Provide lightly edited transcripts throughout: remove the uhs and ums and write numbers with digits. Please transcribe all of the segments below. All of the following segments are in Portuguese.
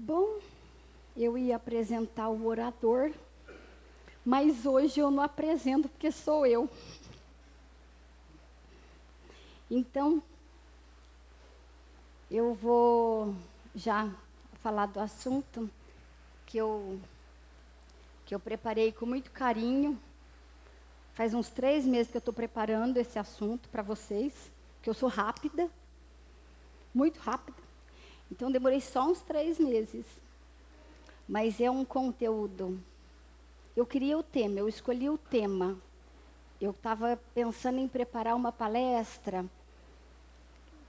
Bom, eu ia apresentar o orador, mas hoje eu não apresento porque sou eu. Então, eu vou já falar do assunto que eu preparei com muito carinho. Faz uns 3 meses que eu estou preparando esse assunto para vocês, que eu sou rápida, muito rápida. Então, demorei só uns 3 meses. Mas é um conteúdo. Eu queria o tema, eu escolhi o tema. Eu estava pensando em preparar uma palestra,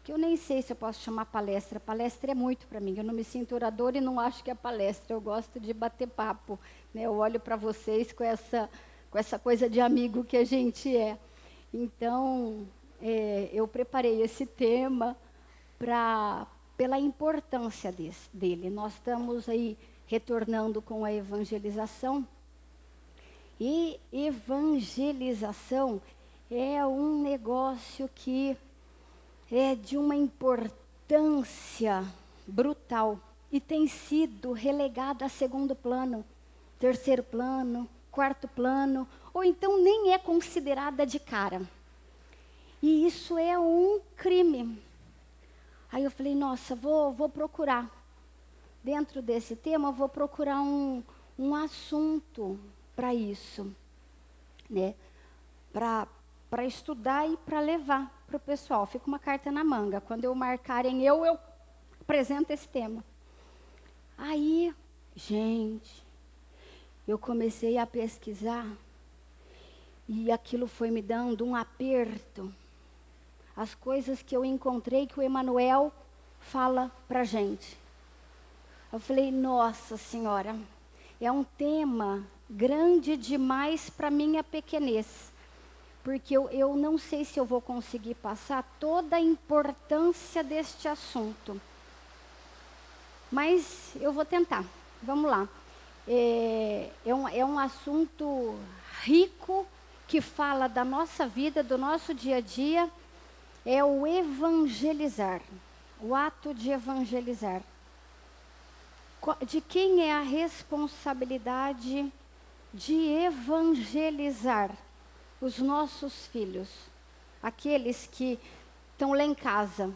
que eu nem sei se eu posso chamar palestra. Palestra é muito para mim. Eu não me sinto oradora e não acho que é palestra. Eu gosto de bater papo, né? Eu olho para vocês com essa coisa de amigo que a gente é. Então, eu preparei esse tema pela importância dele. Nós estamos aí retornando com a evangelização. E evangelização é um negócio que é de uma importância brutal e tem sido relegada a segundo plano, terceiro plano, quarto plano, ou então nem é considerada de cara. E isso é um crime. Aí eu falei, nossa, vou procurar. Dentro desse tema, eu vou procurar um assunto para isso, né? Para estudar e para levar para o pessoal. Fica uma carta na manga. Quando eu marcarem eu apresento esse tema. Aí, gente, eu comecei a pesquisar e aquilo foi me dando um aperto. As coisas que eu encontrei que o Emanuel fala para a gente. Eu falei, nossa Senhora, é um tema grande demais para minha pequenez. Porque eu não sei se eu vou conseguir passar toda a importância deste assunto. Mas eu vou tentar. Vamos lá. É um assunto rico que fala da nossa vida, do nosso dia a dia. É o evangelizar, o ato de evangelizar. De quem é a responsabilidade de evangelizar os nossos filhos? Aqueles que estão lá em casa.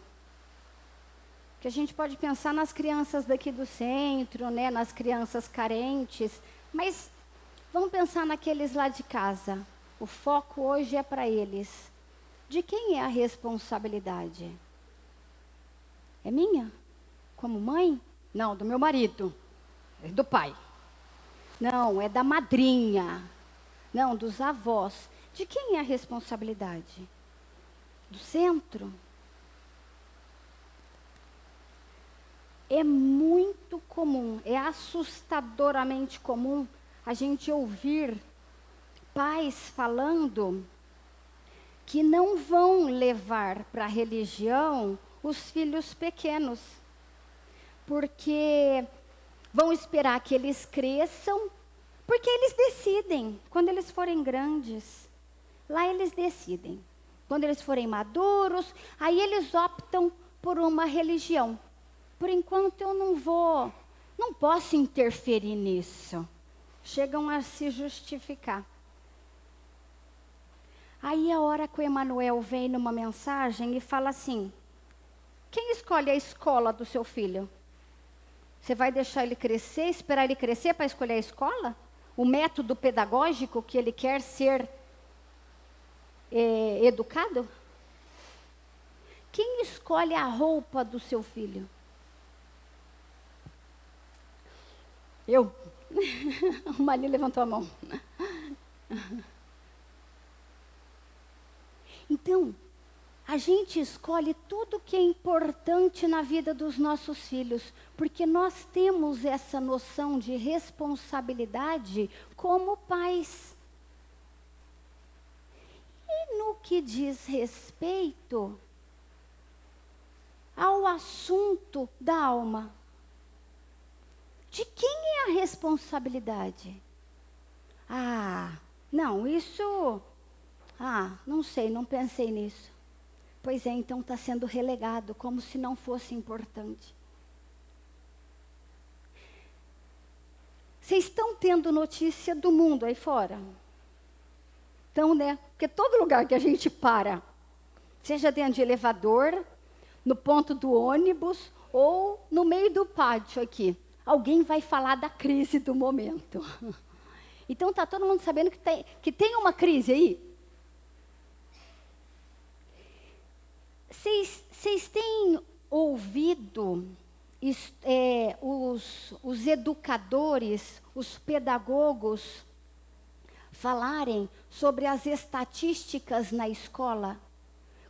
Que a gente pode pensar nas crianças daqui do centro, né, nas crianças carentes, mas vamos pensar naqueles lá de casa. O foco hoje é para eles. De quem é a responsabilidade? É minha? Como mãe? Não, do meu marido. É do pai. Não, é da madrinha. Não, dos avós. De quem é a responsabilidade? Do centro? É muito comum, é assustadoramente comum a gente ouvir pais falando que não vão levar para a religião os filhos pequenos, porque vão esperar que eles cresçam, porque eles decidem, quando eles forem grandes, lá eles decidem. Quando eles forem maduros, aí eles optam por uma religião. Por enquanto eu não posso interferir nisso. Chegam a se justificar. Aí a hora que o Emanuel vem numa mensagem e fala assim, quem escolhe a escola do seu filho? Você vai deixar ele crescer, esperar ele crescer para escolher a escola? O método pedagógico que ele quer ser educado? Quem escolhe a roupa do seu filho? Eu? O Mali levantou a mão. Então, a gente escolhe tudo que é importante na vida dos nossos filhos, porque nós temos essa noção de responsabilidade como pais. E no que diz respeito ao assunto da alma, de quem é a responsabilidade? Não, isso... não sei, não pensei nisso. Pois é, então está sendo relegado, como se não fosse importante. Vocês estão tendo notícia do mundo aí fora? Então, né? Porque todo lugar que a gente para, seja dentro de elevador, no ponto do ônibus ou no meio do pátio aqui, alguém vai falar da crise do momento. Então, está todo mundo sabendo que tem uma crise aí? Vocês têm ouvido os educadores, os pedagogos falarem sobre as estatísticas na escola?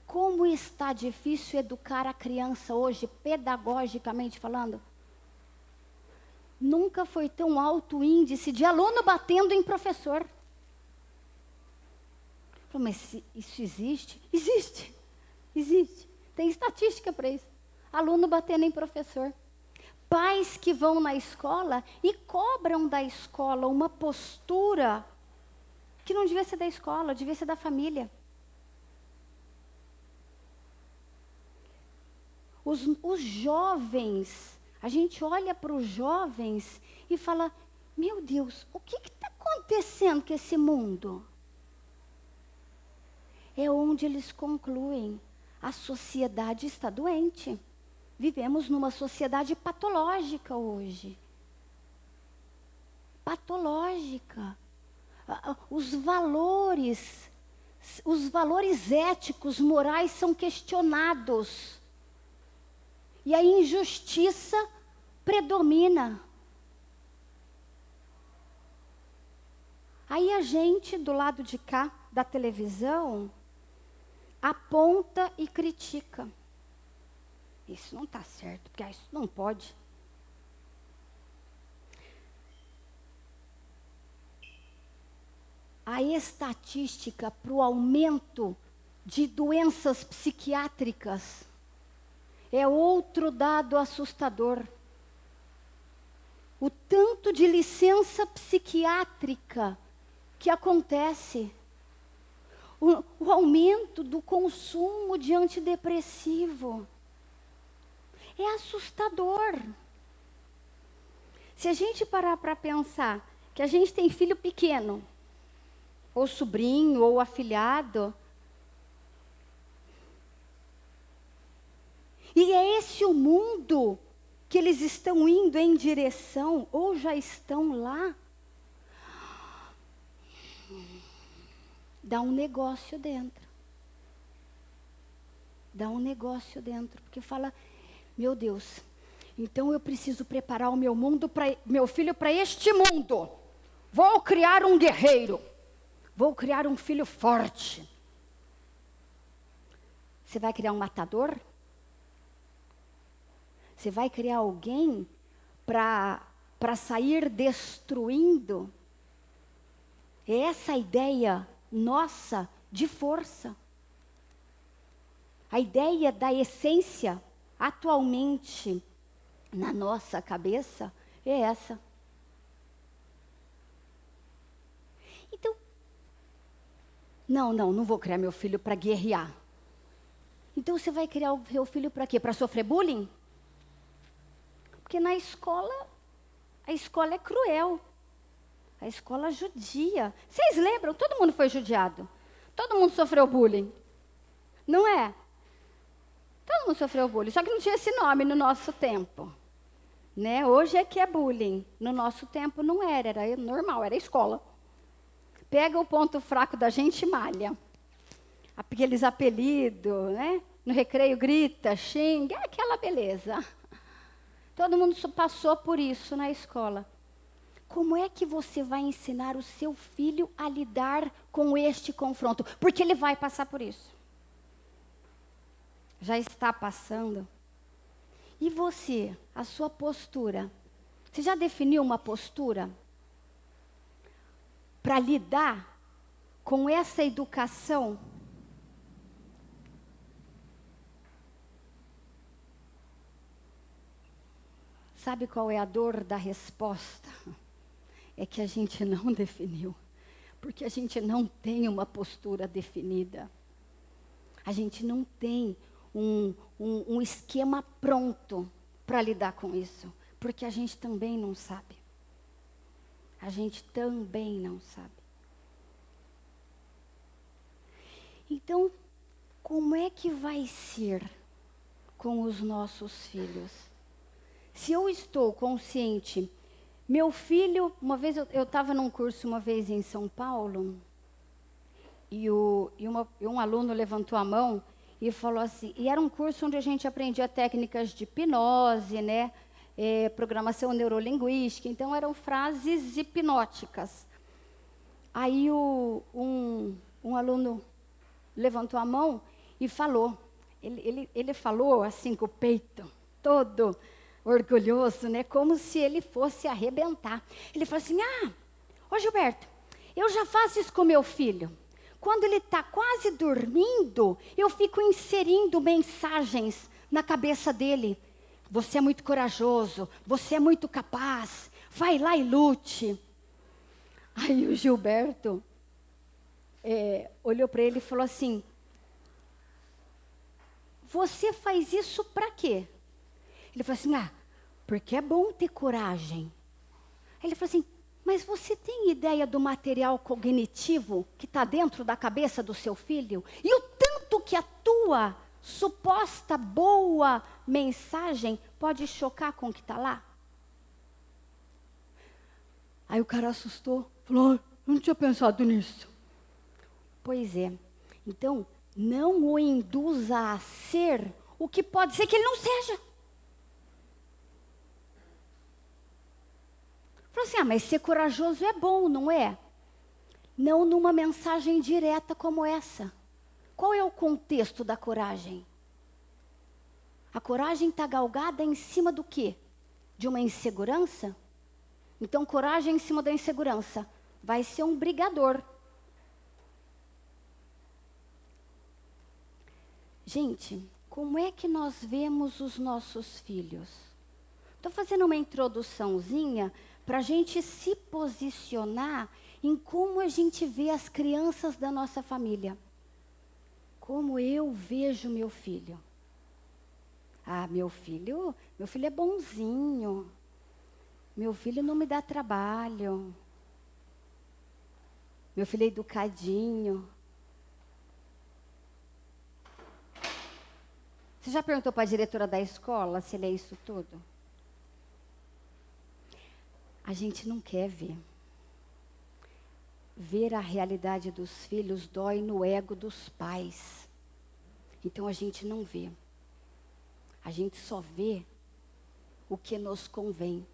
Como está difícil educar a criança hoje, pedagogicamente falando? Nunca foi tão alto o índice de aluno batendo em professor. Mas isso existe? Existe. Existe. Tem estatística para isso. Aluno batendo em professor. Pais que vão na escola e cobram da escola uma postura que não devia ser da escola, devia ser da família. Os jovens, a gente olha para os jovens e fala, meu Deus, o que está acontecendo com esse mundo? É onde eles concluem, a sociedade está doente. Vivemos numa sociedade patológica hoje. Patológica. Os valores éticos, morais são questionados. E a injustiça predomina. Aí a gente, do lado de cá, da televisão, aponta e critica. Isso não está certo, porque isso não pode. A estatística para o aumento de doenças psiquiátricas é outro dado assustador. O tanto de licença psiquiátrica que acontece. O aumento do consumo de antidepressivo. É assustador. Se a gente parar para pensar que a gente tem filho pequeno, ou sobrinho, ou afilhado, e é esse o mundo que eles estão indo em direção, ou já estão lá, dá um negócio dentro. Dá um negócio dentro, porque fala, meu Deus, então eu preciso preparar o meu filho para este mundo. Vou criar um guerreiro. Vou criar um filho forte. Você vai criar um matador? Você vai criar alguém para sair destruindo? É essa a ideia nossa de força. A ideia da essência, atualmente, na nossa cabeça, é essa. Então, não vou criar meu filho para guerrear. Então você vai criar o seu filho para quê? Para sofrer bullying? Porque na escola, a escola é cruel. A escola judia. Vocês lembram? Todo mundo foi judiado. Todo mundo sofreu bullying. Não é? Todo mundo sofreu bullying. Só que não tinha esse nome no nosso tempo. Né? Hoje é que é bullying. No nosso tempo não era. Era normal, era escola. Pega o ponto fraco da gente e malha. Aqueles apelidos, né? No recreio grita, xinga, é aquela beleza. Todo mundo passou por isso na escola. Como é que você vai ensinar o seu filho a lidar com este confronto? Porque ele vai passar por isso. Já está passando. E você, a sua postura? Você já definiu uma postura para lidar com essa educação? Sabe qual é a dor da resposta? É que a gente não definiu. Porque a gente não tem uma postura definida. A gente não tem um esquema pronto para lidar com isso. Porque a gente também não sabe. A gente também não sabe. Então, como é que vai ser com os nossos filhos? Se eu estou consciente, meu filho, uma vez eu estava num curso uma vez em São Paulo, e um aluno levantou a mão e falou assim, e era um curso onde a gente aprendia técnicas de hipnose, né? Programação neurolinguística, então eram frases hipnóticas. Aí um aluno levantou a mão e falou, ele falou assim com o peito todo orgulhoso, né? Como se ele fosse arrebentar. Ele falou assim, ô Gilberto, eu já faço isso com meu filho. Quando ele está quase dormindo, eu fico inserindo mensagens na cabeça dele. Você é muito corajoso, você é muito capaz, vai lá e lute. Aí o Gilberto olhou para ele e falou assim, você faz isso para quê? Ele falou assim, porque é bom ter coragem. Aí ele falou assim, mas você tem ideia do material cognitivo que está dentro da cabeça do seu filho? E o tanto que a tua suposta boa mensagem pode chocar com o que está lá? Aí o cara assustou, falou, eu não tinha pensado nisso. Pois é, então não o induza a ser o que pode ser que ele não seja. Falou assim, mas ser corajoso é bom, não é? Não numa mensagem direta como essa. Qual é o contexto da coragem? A coragem está galgada em cima do quê? De uma insegurança? Então, coragem em cima da insegurança vai ser um brigador. Gente, como é que nós vemos os nossos filhos? Estou fazendo uma introduçãozinha para a gente se posicionar em como a gente vê as crianças da nossa família. Como eu vejo meu filho. Meu filho é bonzinho. Meu filho não me dá trabalho. Meu filho é educadinho. Você já perguntou para a diretora da escola se ele é isso tudo? A gente não quer ver. Ver a realidade dos filhos dói no ego dos pais. Então a gente não vê. A gente só vê o que nos convém.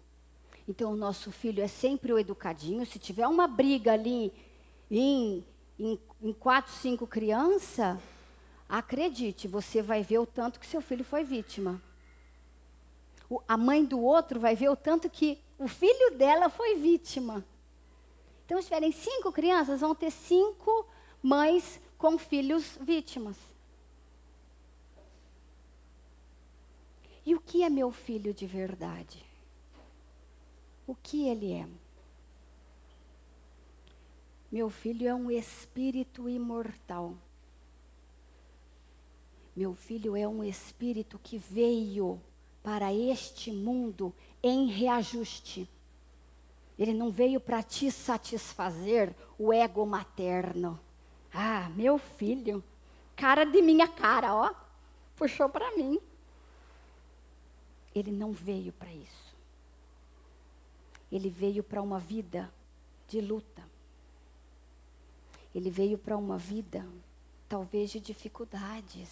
Então o nosso filho é sempre o educadinho. Se tiver uma briga ali em 4, 5 crianças, acredite, você vai ver o tanto que seu filho foi vítima. A mãe do outro vai ver o tanto que o filho dela foi vítima. Então, se tiverem 5 crianças, vão ter 5 mães com filhos vítimas. E o que é meu filho de verdade? O que ele é? Meu filho é um espírito imortal. Meu filho é um espírito que veio para este mundo em reajuste. Ele não veio para te satisfazer o ego materno. Meu filho, cara de minha cara, ó, puxou para mim. Ele não veio para isso. Ele veio para uma vida de luta. Ele veio para uma vida, talvez, de dificuldades.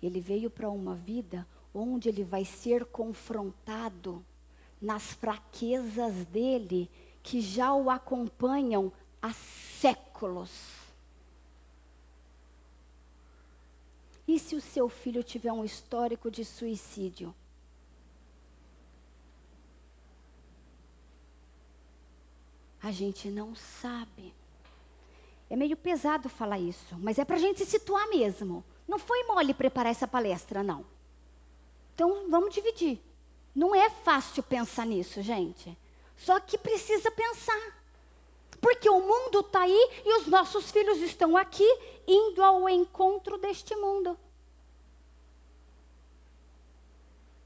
Ele veio para uma vida onde ele vai ser confrontado nas fraquezas dele, que já o acompanham há séculos. E se o seu filho tiver um histórico de suicídio? A gente não sabe. É meio pesado falar isso, mas é para a gente se situar mesmo. Não foi mole preparar essa palestra, não. Então, vamos dividir. Não é fácil pensar nisso, gente. Só que precisa pensar. Porque o mundo está aí e os nossos filhos estão aqui, indo ao encontro deste mundo.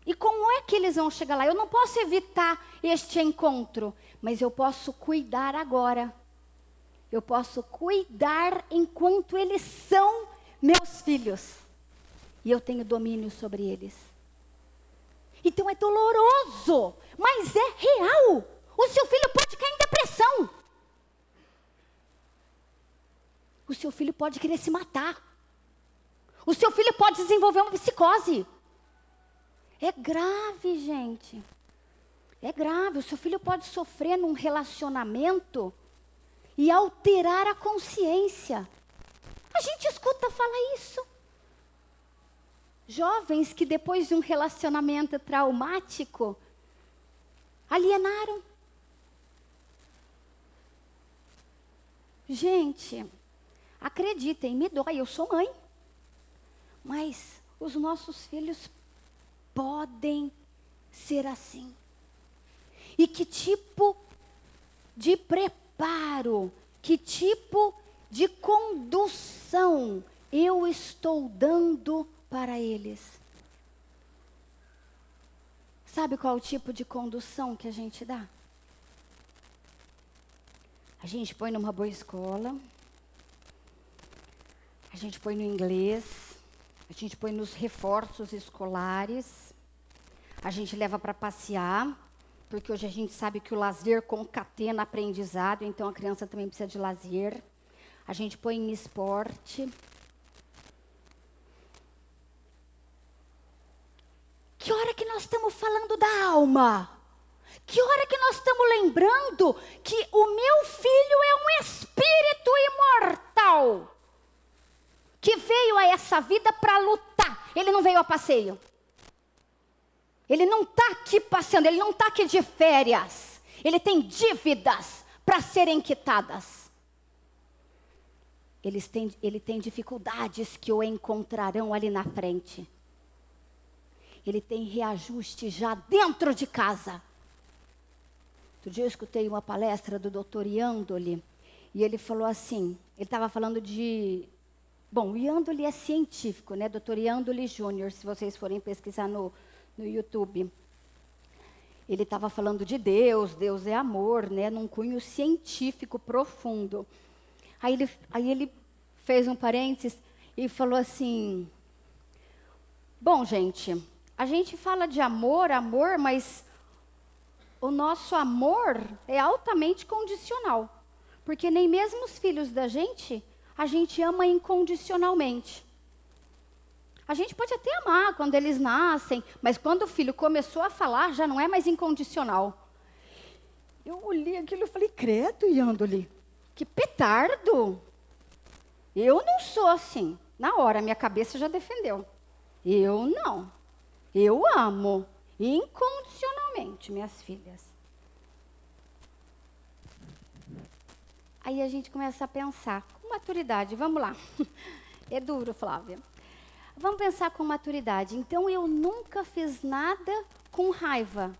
E como é que eles vão chegar lá. Eu não posso evitar este encontro, mas eu posso cuidar agora. Eu posso cuidar enquanto eles são meus filhos. E eu tenho domínio sobre eles. Então é doloroso, mas é real. O seu filho pode cair em depressão. O seu filho pode querer se matar. O seu filho pode desenvolver uma psicose. É grave, gente. É grave. O seu filho pode sofrer num relacionamento e alterar a consciência. A gente escuta falar isso. Jovens que depois de um relacionamento traumático, alienaram. Gente, acreditem, me dói, eu sou mãe. Mas os nossos filhos podem ser assim. E que tipo de preparo, que tipo de condução eu estou dando para eles? Sabe qual é o tipo de condução que a gente dá? A gente põe numa boa escola, a gente põe no inglês, a gente põe nos reforços escolares, a gente leva para passear, porque hoje a gente sabe que o lazer concatena aprendizado, então a criança também precisa de lazer. A gente põe em esporte. Que hora que nós estamos falando da alma? Que hora que nós estamos lembrando que o meu filho é um espírito imortal que veio a essa vida para lutar. Ele não veio a passeio. Ele não está aqui passeando, ele não está aqui de férias. Ele tem dívidas para serem quitadas. Ele tem dificuldades que o encontrarão ali na frente. Ele tem reajuste já dentro de casa. Outro dia eu escutei uma palestra do Dr. Iandoli, e ele falou assim, ele estava falando de... Bom, o Iandoli é científico, né? Dr. Iandoli Júnior, se vocês forem pesquisar no YouTube. Ele estava falando de Deus, Deus é amor, né? Num cunho científico profundo. Aí ele fez um parênteses e falou assim, bom, gente, a gente fala de amor, mas o nosso amor é altamente condicional. Porque nem mesmo os filhos da gente, a gente ama incondicionalmente. A gente pode até amar quando eles nascem, mas quando o filho começou a falar, já não é mais incondicional. Eu olhei aquilo e falei, credo, Iandoli, que petardo. Eu não sou assim. Na hora, minha cabeça já defendeu. Eu não. Eu amo incondicionalmente minhas filhas. Aí a gente começa a pensar, com maturidade, vamos lá. É duro, Flávia. Vamos pensar com maturidade. Então, eu nunca fiz nada com raiva.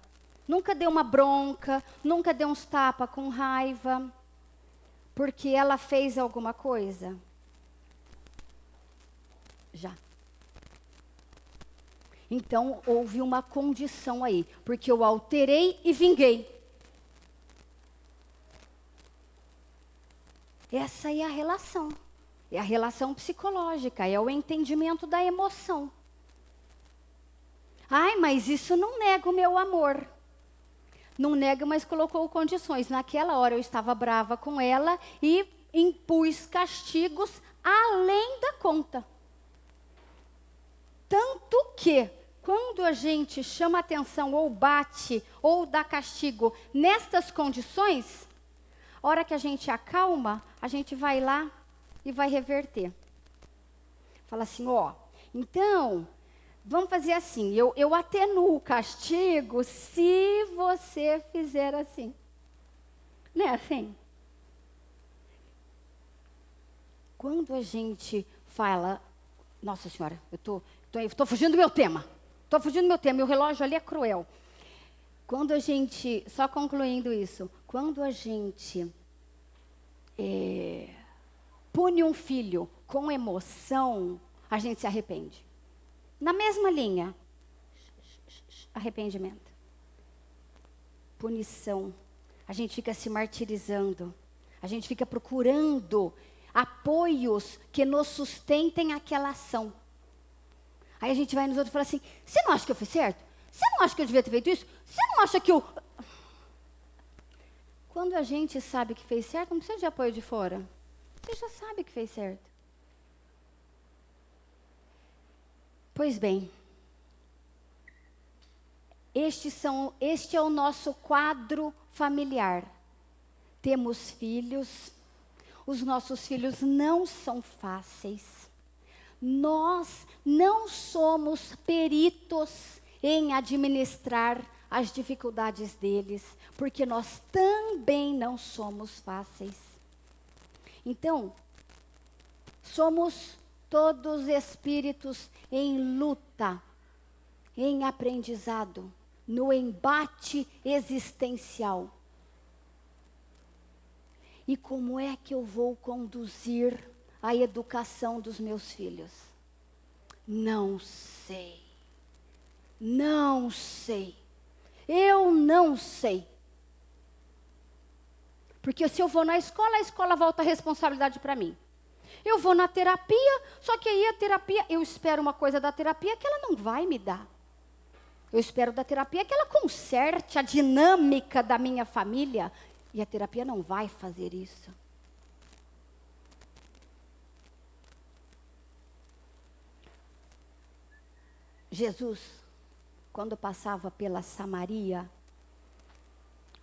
Nunca dei uma bronca, nunca dei uns tapas com raiva. Porque ela fez alguma coisa? Já. Então, houve uma condição aí. Porque eu alterei e vinguei. Essa é a relação. É a relação psicológica, é o entendimento da emoção. Ai, mas isso não nega o meu amor. Não nega, mas colocou condições. Naquela hora eu estava brava com ela e impus castigos além da conta. Tanto que, quando a gente chama atenção ou bate ou dá castigo nestas condições, a hora que a gente acalma, a gente vai lá e vai reverter. Fala assim, ó, então, vamos fazer assim, eu atenuo o castigo se você fizer assim. Não é assim? Quando a gente fala, nossa senhora, eu tô fugindo do meu tema. Estou fugindo do meu tema, meu relógio ali é cruel. Quando a gente, só concluindo isso, quando a gente pune um filho com emoção, a gente se arrepende. Na mesma linha. arrependimento. Punição. A gente fica se martirizando. A gente fica procurando apoios que nos sustentem aquela ação. Aí a gente vai nos outros e fala assim, você não acha que eu fiz certo? Você não acha que eu devia ter feito isso? Você não acha que eu... Quando a gente sabe que fez certo, não precisa de apoio de fora. Você já sabe que fez certo. Pois bem, este é o nosso quadro familiar. Temos filhos, os nossos filhos não são fáceis. Nós não somos peritos em administrar as dificuldades deles, porque nós também não somos fáceis. Então, somos todos espíritos em luta, em aprendizado, no embate existencial. E como é que eu vou conduzir a educação dos meus filhos? Não sei. Não sei. Eu não sei. Porque se eu vou na escola, a escola volta a responsabilidade para mim. Eu vou na terapia, só que aí a terapia, eu espero uma coisa da terapia que ela não vai me dar. Eu espero da terapia que ela conserte a dinâmica da minha família. E a terapia não vai fazer isso. Jesus, quando passava pela Samaria,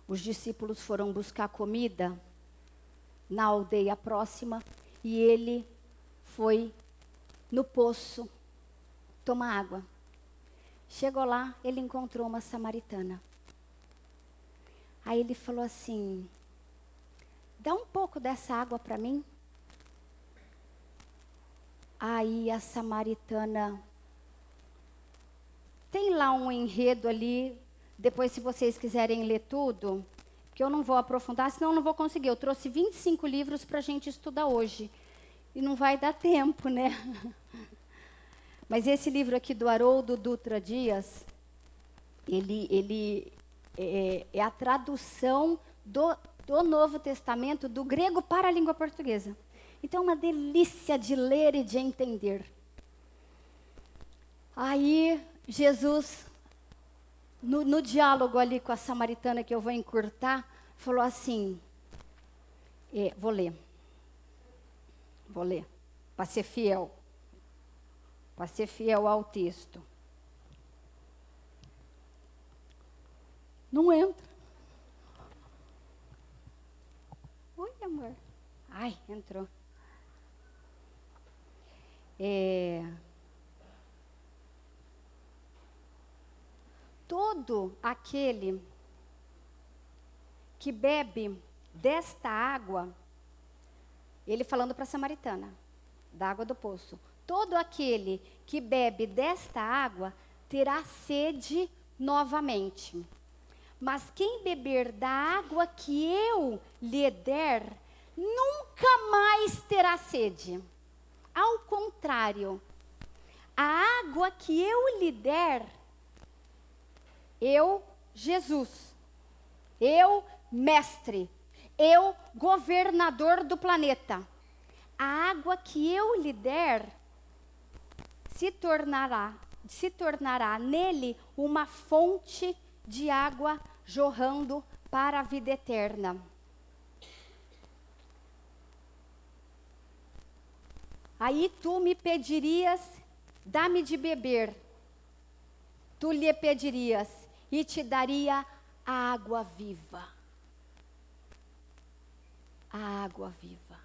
os discípulos foram buscar comida na aldeia próxima e ele foi no poço tomar água. Chegou lá, ele encontrou uma samaritana. Aí ele falou assim, dá um pouco dessa água para mim. Aí a samaritana, tem lá um enredo ali, depois se vocês quiserem ler tudo, porque eu não vou aprofundar, senão eu não vou conseguir. Eu trouxe 25 livros para a gente estudar hoje, e não vai dar tempo, né? Mas esse livro aqui do Haroldo Dutra Dias, ele é a tradução do Novo Testamento, do grego para a língua portuguesa. Então, é uma delícia de ler e de entender. Aí, Jesus, no diálogo ali com a samaritana, que eu vou encurtar, falou assim, vou ler, para ser fiel ao texto. Não entra. Oi, amor. Ai, entrou. Todo aquele que bebe desta água, ele falando para a samaritana, da água do poço, todo aquele que bebe desta água terá sede novamente. Mas quem beber da água que eu lhe der, nunca mais terá sede. Ao contrário, a água que eu lhe der, eu, Jesus, eu, mestre, eu, governador do planeta, a água que eu lhe der se tornará nele uma fonte de água jorrando para a vida eterna. Aí tu me pedirias, dá-me de beber. Tu lhe pedirias e te daria a água viva. A água viva.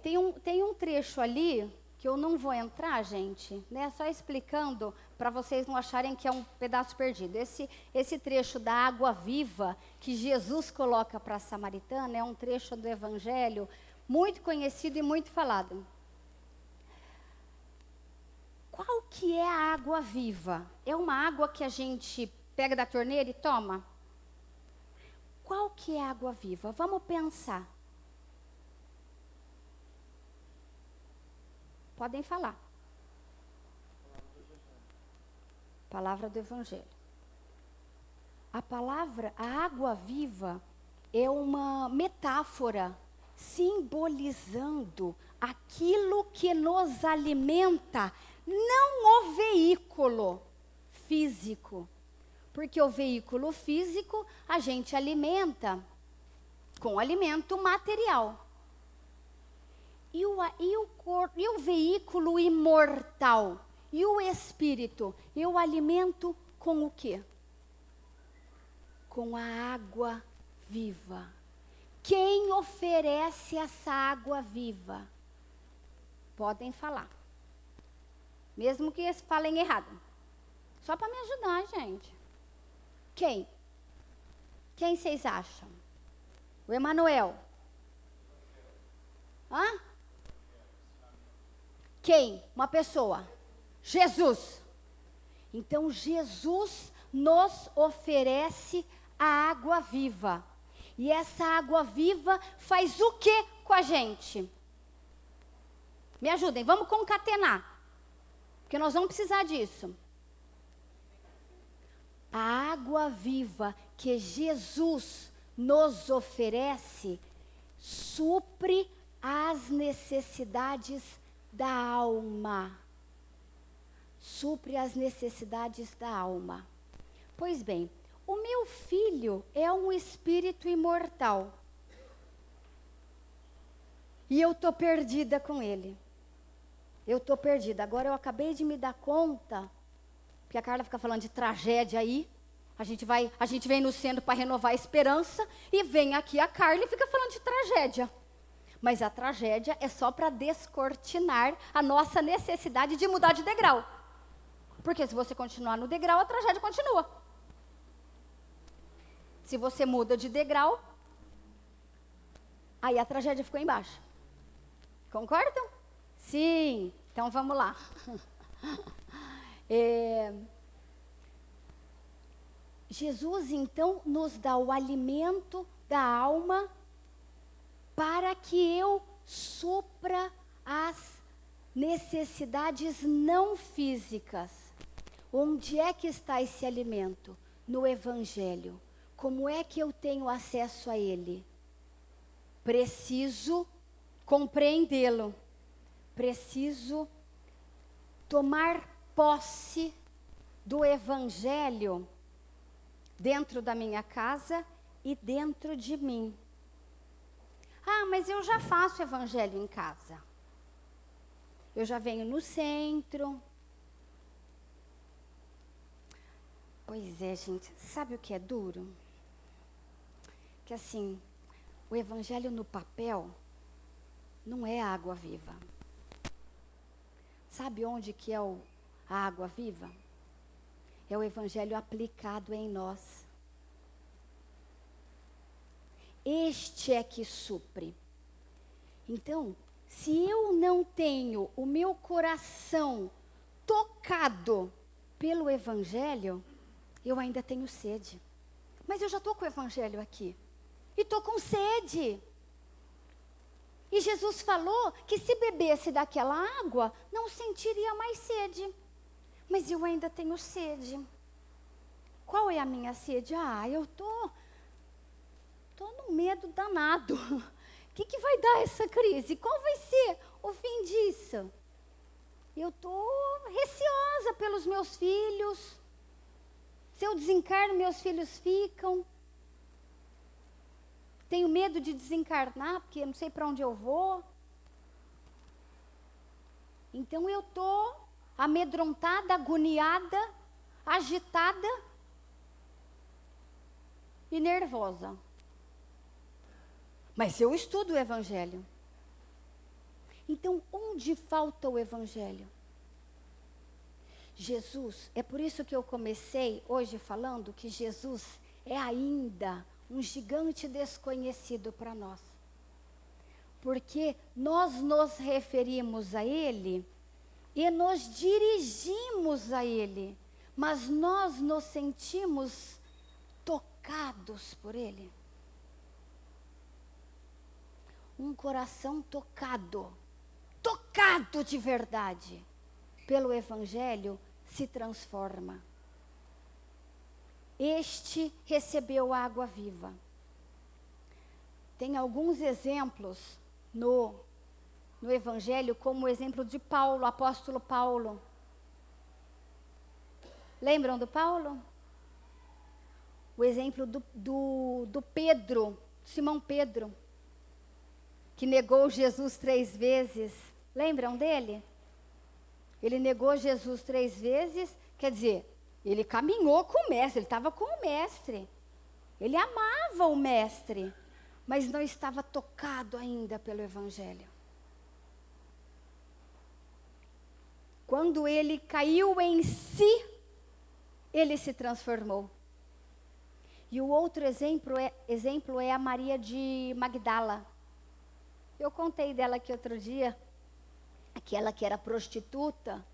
Tem um trecho ali que eu não vou entrar, gente, né? Só explicando para vocês não acharem que é um pedaço perdido. Esse trecho da água viva que Jesus coloca para a samaritana é um trecho do Evangelho muito conhecido e muito falado. Qual que é a água viva? É uma água que a gente pega da torneira e toma? Qual que é a água viva? Vamos pensar. Podem falar. Palavra do Evangelho. A palavra, a água viva, é uma metáfora simbolizando aquilo que nos alimenta, não o veículo físico. Porque o veículo físico a gente alimenta com alimento material. E o veículo imortal, e o espírito, eu alimento com o quê? Com a água viva. Quem oferece essa água viva? Podem falar. Mesmo que eles falem errado. Só para me ajudar, gente. Quem? Quem vocês acham? O Emanuel. Hã? Quem? Uma pessoa. Jesus. Então, Jesus nos oferece a água viva. E essa água viva faz o que com a gente? Me ajudem, vamos concatenar. Porque nós vamos precisar disso. A água viva que Jesus nos oferece supre as necessidades da alma. Supre as necessidades da alma. Pois bem, o meu filho é um espírito imortal. E eu estou perdida com ele. Eu estou perdida. Agora eu acabei de me dar conta, porque a Carla fica falando de tragédia aí. A gente vem no centro para renovar a esperança e vem aqui a Carla e fica falando de tragédia. Mas a tragédia é só para descortinar a nossa necessidade de mudar de degrau. Porque se você continuar no degrau, a tragédia continua. Se você muda de degrau, aí a tragédia ficou embaixo. Concordam? Sim. Então vamos lá. Jesus, então, nos dá o alimento da alma para que eu supra as necessidades não físicas. Onde é que está esse alimento? No Evangelho. Como é que eu tenho acesso a ele? Preciso compreendê-lo. Preciso tomar posse do Evangelho dentro da minha casa e dentro de mim. Ah, mas eu já faço Evangelho em casa. Eu já venho no centro. Pois é, gente. Sabe o que é duro? Que assim, o Evangelho no papel não é a água viva. Sabe onde que é a água viva? É o Evangelho aplicado em nós. Este é que supre. Então, se eu não tenho o meu coração tocado pelo Evangelho, eu ainda tenho sede. Mas eu já estou com o Evangelho aqui. E estou com sede. E Jesus falou que se bebesse daquela água, não sentiria mais sede. Mas eu ainda tenho sede. Qual é a minha sede? Ah, eu estou num medo danado. O que vai dar essa crise? Qual vai ser o fim disso? Eu estou receosa pelos meus filhos. Se eu desencarno, meus filhos ficam. Tenho medo de desencarnar, porque eu não sei para onde eu vou. Então eu estou amedrontada, agoniada, agitada e nervosa. Mas eu estudo o Evangelho. Então, onde falta o Evangelho? Jesus, é por isso que eu comecei hoje falando que Jesus é ainda um gigante desconhecido para nós. Porque nós nos referimos a Ele e nos dirigimos a Ele, mas nós nos sentimos tocados por Ele. Um coração tocado de verdade pelo Evangelho se transforma. este recebeu a água viva. Tem alguns exemplos no Evangelho, como o exemplo de Paulo, o apóstolo Paulo. Lembram do Paulo? O exemplo do Pedro, Simão Pedro, que negou Jesus 3 vezes. Lembram dele? Ele negou Jesus 3 vezes, quer dizer, ele caminhou com o mestre, ele estava com o mestre. Ele amava o mestre, mas não estava tocado ainda pelo Evangelho. Quando ele caiu em si, ele se transformou. E o outro exemplo é a Maria de Magdala. Eu contei dela aqui outro dia, aquela que era prostituta,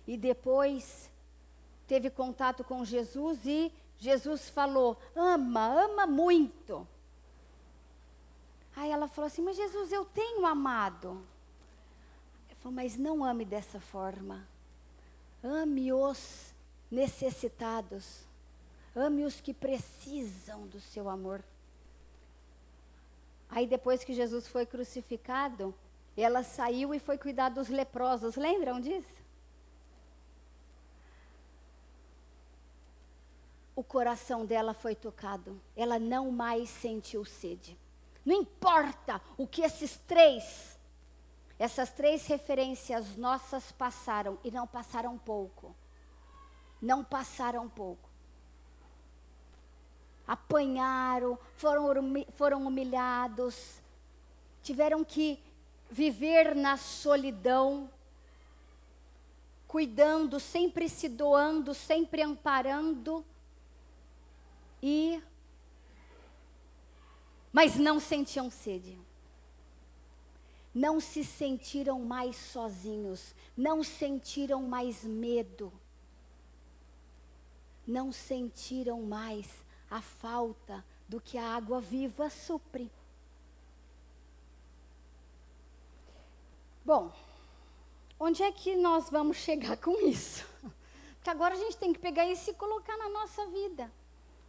e depois teve contato com Jesus, e Jesus falou, ama muito. Aí ela falou assim, mas Jesus, eu tenho amado. Ele falou, mas não ame dessa forma. Ame os necessitados. Ame os que precisam do seu amor. Aí depois que Jesus foi crucificado, ela saiu e foi cuidar dos leprosos. Lembram disso? O coração dela foi tocado. Ela não mais sentiu sede. Não importa o que essas três referências nossas passaram, e não passaram pouco. Não passaram pouco. Apanharam, foram humilhados, tiveram que viver na solidão, cuidando, sempre se doando, sempre amparando, mas não sentiam sede. Não se sentiram mais sozinhos, não sentiram mais medo, não sentiram mais a falta do que a água viva supre. Bom, onde é que nós vamos chegar com isso? Porque agora a gente tem que pegar isso e colocar na nossa vida,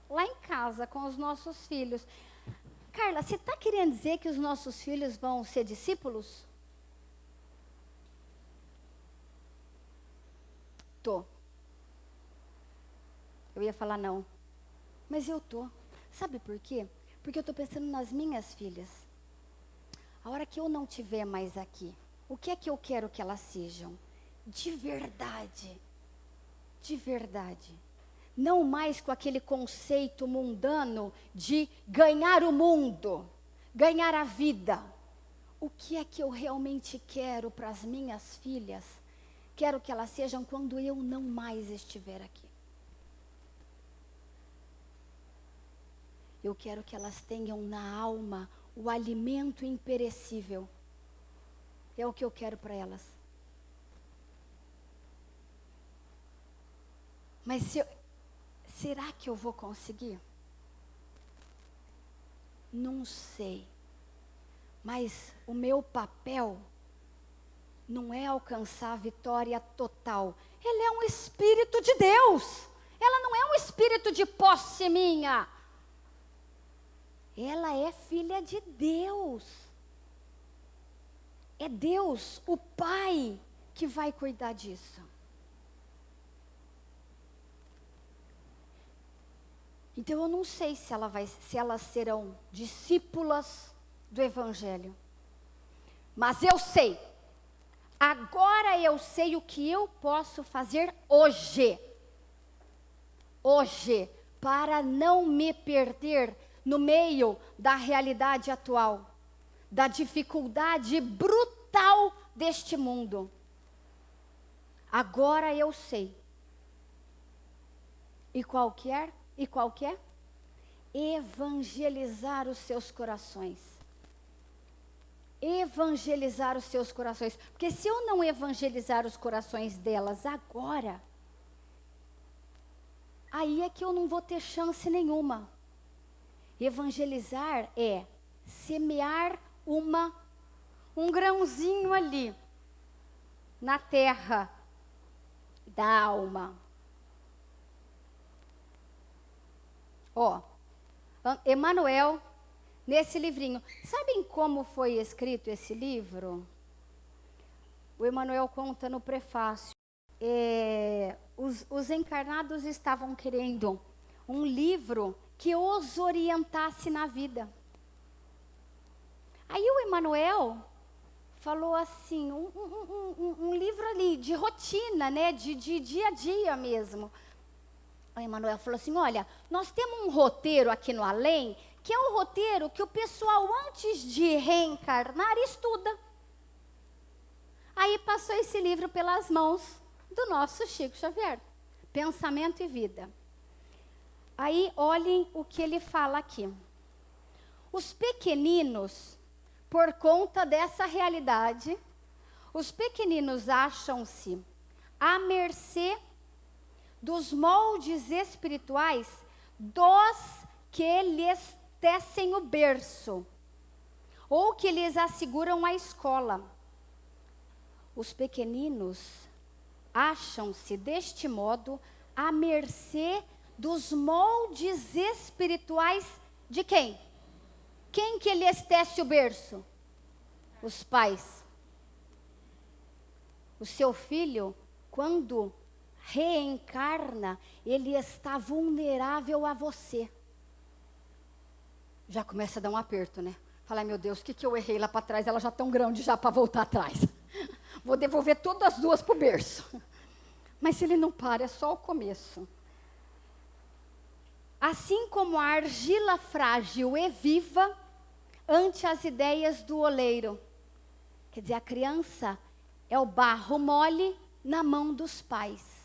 lá em casa, com os nossos filhos. Carla, você está querendo dizer que os nossos filhos vão ser discípulos? Tô. Eu ia falar não. Mas eu tô. Sabe por quê? Porque eu estou pensando nas minhas filhas. A hora que eu não estiver mais aqui, o que é que eu quero que elas sejam? De verdade. De verdade. Não mais com aquele conceito mundano de ganhar o mundo, ganhar a vida. O que é que eu realmente quero para as minhas filhas? Quero que elas sejam quando eu não mais estiver aqui. Eu quero que elas tenham na alma o alimento imperecível. É o que eu quero para elas. Mas será que eu vou conseguir? Não sei. Mas o meu papel não é alcançar a vitória total. Ele é um espírito de Deus. Ela não é um espírito de posse minha. Ela é filha de Deus. É Deus, o Pai, que vai cuidar disso. Então eu não sei se elas serão discípulas do Evangelho. Mas eu sei. Agora eu sei o que eu posso fazer hoje. Hoje, para não me perder no meio da realidade atual, da dificuldade brutal deste mundo. Agora eu sei. E qual que é? Evangelizar os seus corações. Evangelizar os seus corações. Porque se eu não evangelizar os corações delas agora, aí é que eu não vou ter chance nenhuma. Evangelizar é semear um grãozinho ali, na terra da alma. Ó, Emanuel, nesse livrinho. Sabem como foi escrito esse livro? O Emanuel conta no prefácio. Os encarnados estavam querendo um livro que os orientasse na vida. Aí o Emanuel falou assim, um livro ali de rotina, né, de dia a dia mesmo. O Emanuel falou assim, olha, nós temos um roteiro aqui no além, que é um roteiro que o pessoal antes de reencarnar estuda. Aí passou esse livro pelas mãos do nosso Chico Xavier, Pensamento e Vida. Aí olhem o que ele fala aqui. Os pequeninos, por conta dessa realidade, os pequeninos acham-se à mercê dos moldes espirituais dos que lhes tecem o berço, ou que lhes asseguram a escola. Os pequeninos acham-se, deste modo, à mercê dos moldes espirituais de quem? Quem que lhes tece o berço? Os pais. O seu filho, quando reencarna, ele está vulnerável a você. Já começa a dar um aperto, né? Fala, meu Deus, o que eu errei lá para trás? Ela já tão grande já para voltar atrás. Vou devolver todas as duas para o berço. Mas se ele não para, é só o começo. Assim como a argila frágil e viva ante as ideias do oleiro. Quer dizer, a criança é o barro mole na mão dos pais.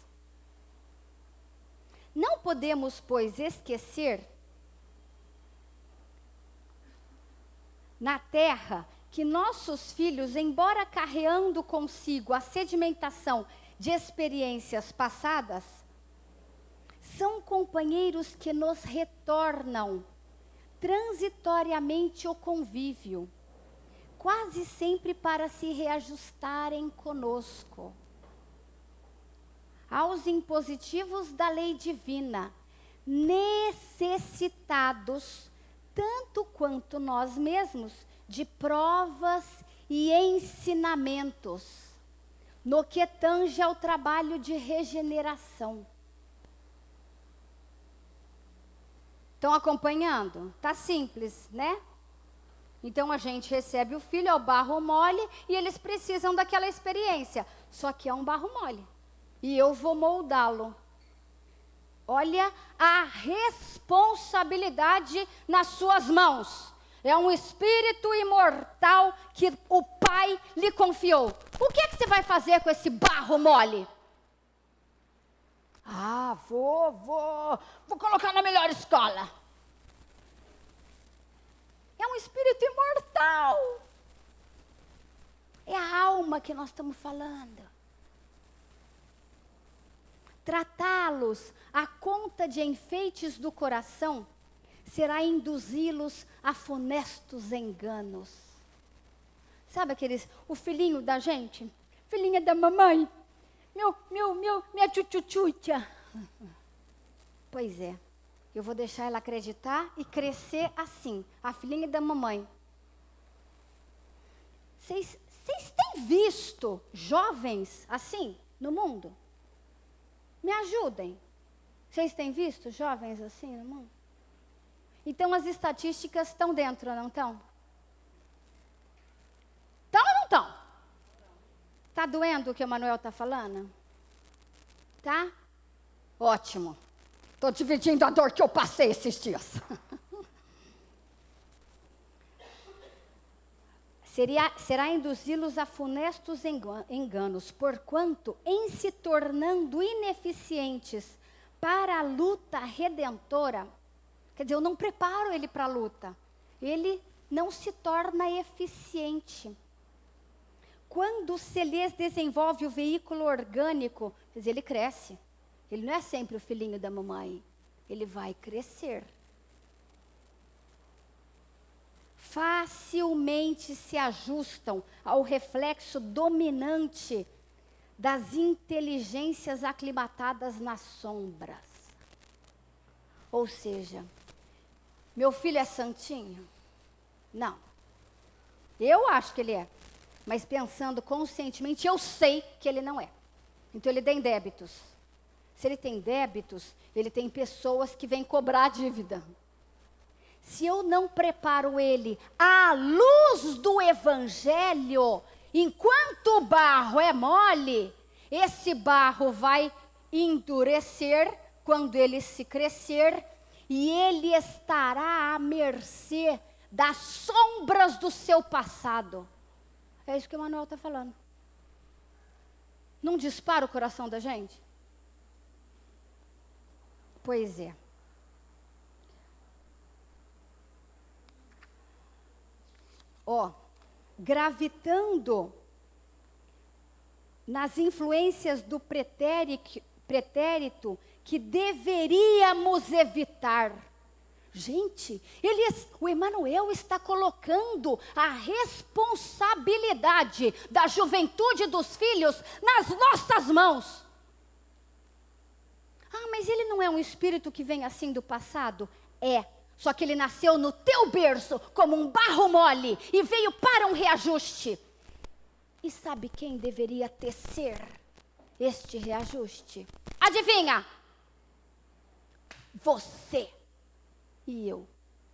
Não podemos, pois, esquecer na terra que nossos filhos, embora carreando consigo a sedimentação de experiências passadas, são companheiros que nos retornam transitoriamente o convívio, quase sempre para se reajustarem conosco aos impositivos da lei divina, necessitados, tanto quanto nós mesmos, de provas e ensinamentos, no que tange ao trabalho de regeneração. Estão acompanhando? Tá simples, né? Então a gente recebe o filho, é o barro mole, e eles precisam daquela experiência. Só que é um barro mole. E eu vou moldá-lo. Olha a responsabilidade nas suas mãos. É um espírito imortal que o Pai lhe confiou. O que é que você vai fazer com esse barro mole? Ah, vou colocar na melhor escola. É um espírito imortal. É a alma que nós estamos falando. Tratá-los à conta de enfeites do coração será induzi-los a funestos enganos. Sabe aqueles, o filhinho da gente? Filhinha da mamãe. Minha tchutchutchutia. Pois é, eu vou deixar ela acreditar e crescer assim, a filhinha da mamãe. Vocês têm visto jovens assim no mundo? Me ajudem. Vocês têm visto jovens assim no mundo? Então as estatísticas estão dentro, não estão? Estão ou não estão? Está doendo o que o Manuel está falando? Tá? Ótimo. Estou dividindo a dor que eu passei esses dias. Será induzi-los a funestos enganos, porquanto, em se tornando ineficientes para a luta redentora, quer dizer, eu não preparo ele para a luta, ele não se torna eficiente. Quando se lhes desenvolve o veículo orgânico, quer dizer, ele cresce. Ele não é sempre o filhinho da mamãe, ele vai crescer. Facilmente se ajustam ao reflexo dominante das inteligências aclimatadas nas sombras. Ou seja, Meu filho é santinho? Não. Eu acho que ele é. Mas pensando conscientemente, eu sei que ele não é. Então ele tem débitos. Se ele tem débitos, ele tem pessoas que vêm cobrar a dívida. Se eu não preparo ele à luz do evangelho, enquanto o barro é mole, esse barro vai endurecer quando ele se crescer, e ele estará à mercê das sombras do seu passado. É isso que o Manuel está falando. Não dispara o coração da gente? Pois é. Gravitando nas influências do pretérito que deveríamos evitar. Gente, o Emmanuel está colocando a responsabilidade da juventude dos filhos nas nossas mãos. Ah, mas ele não é um espírito que vem assim do passado? É, só que ele nasceu no teu berço como um barro mole e veio para um reajuste. E sabe quem deveria tecer este reajuste? Adivinha? Você. E eu.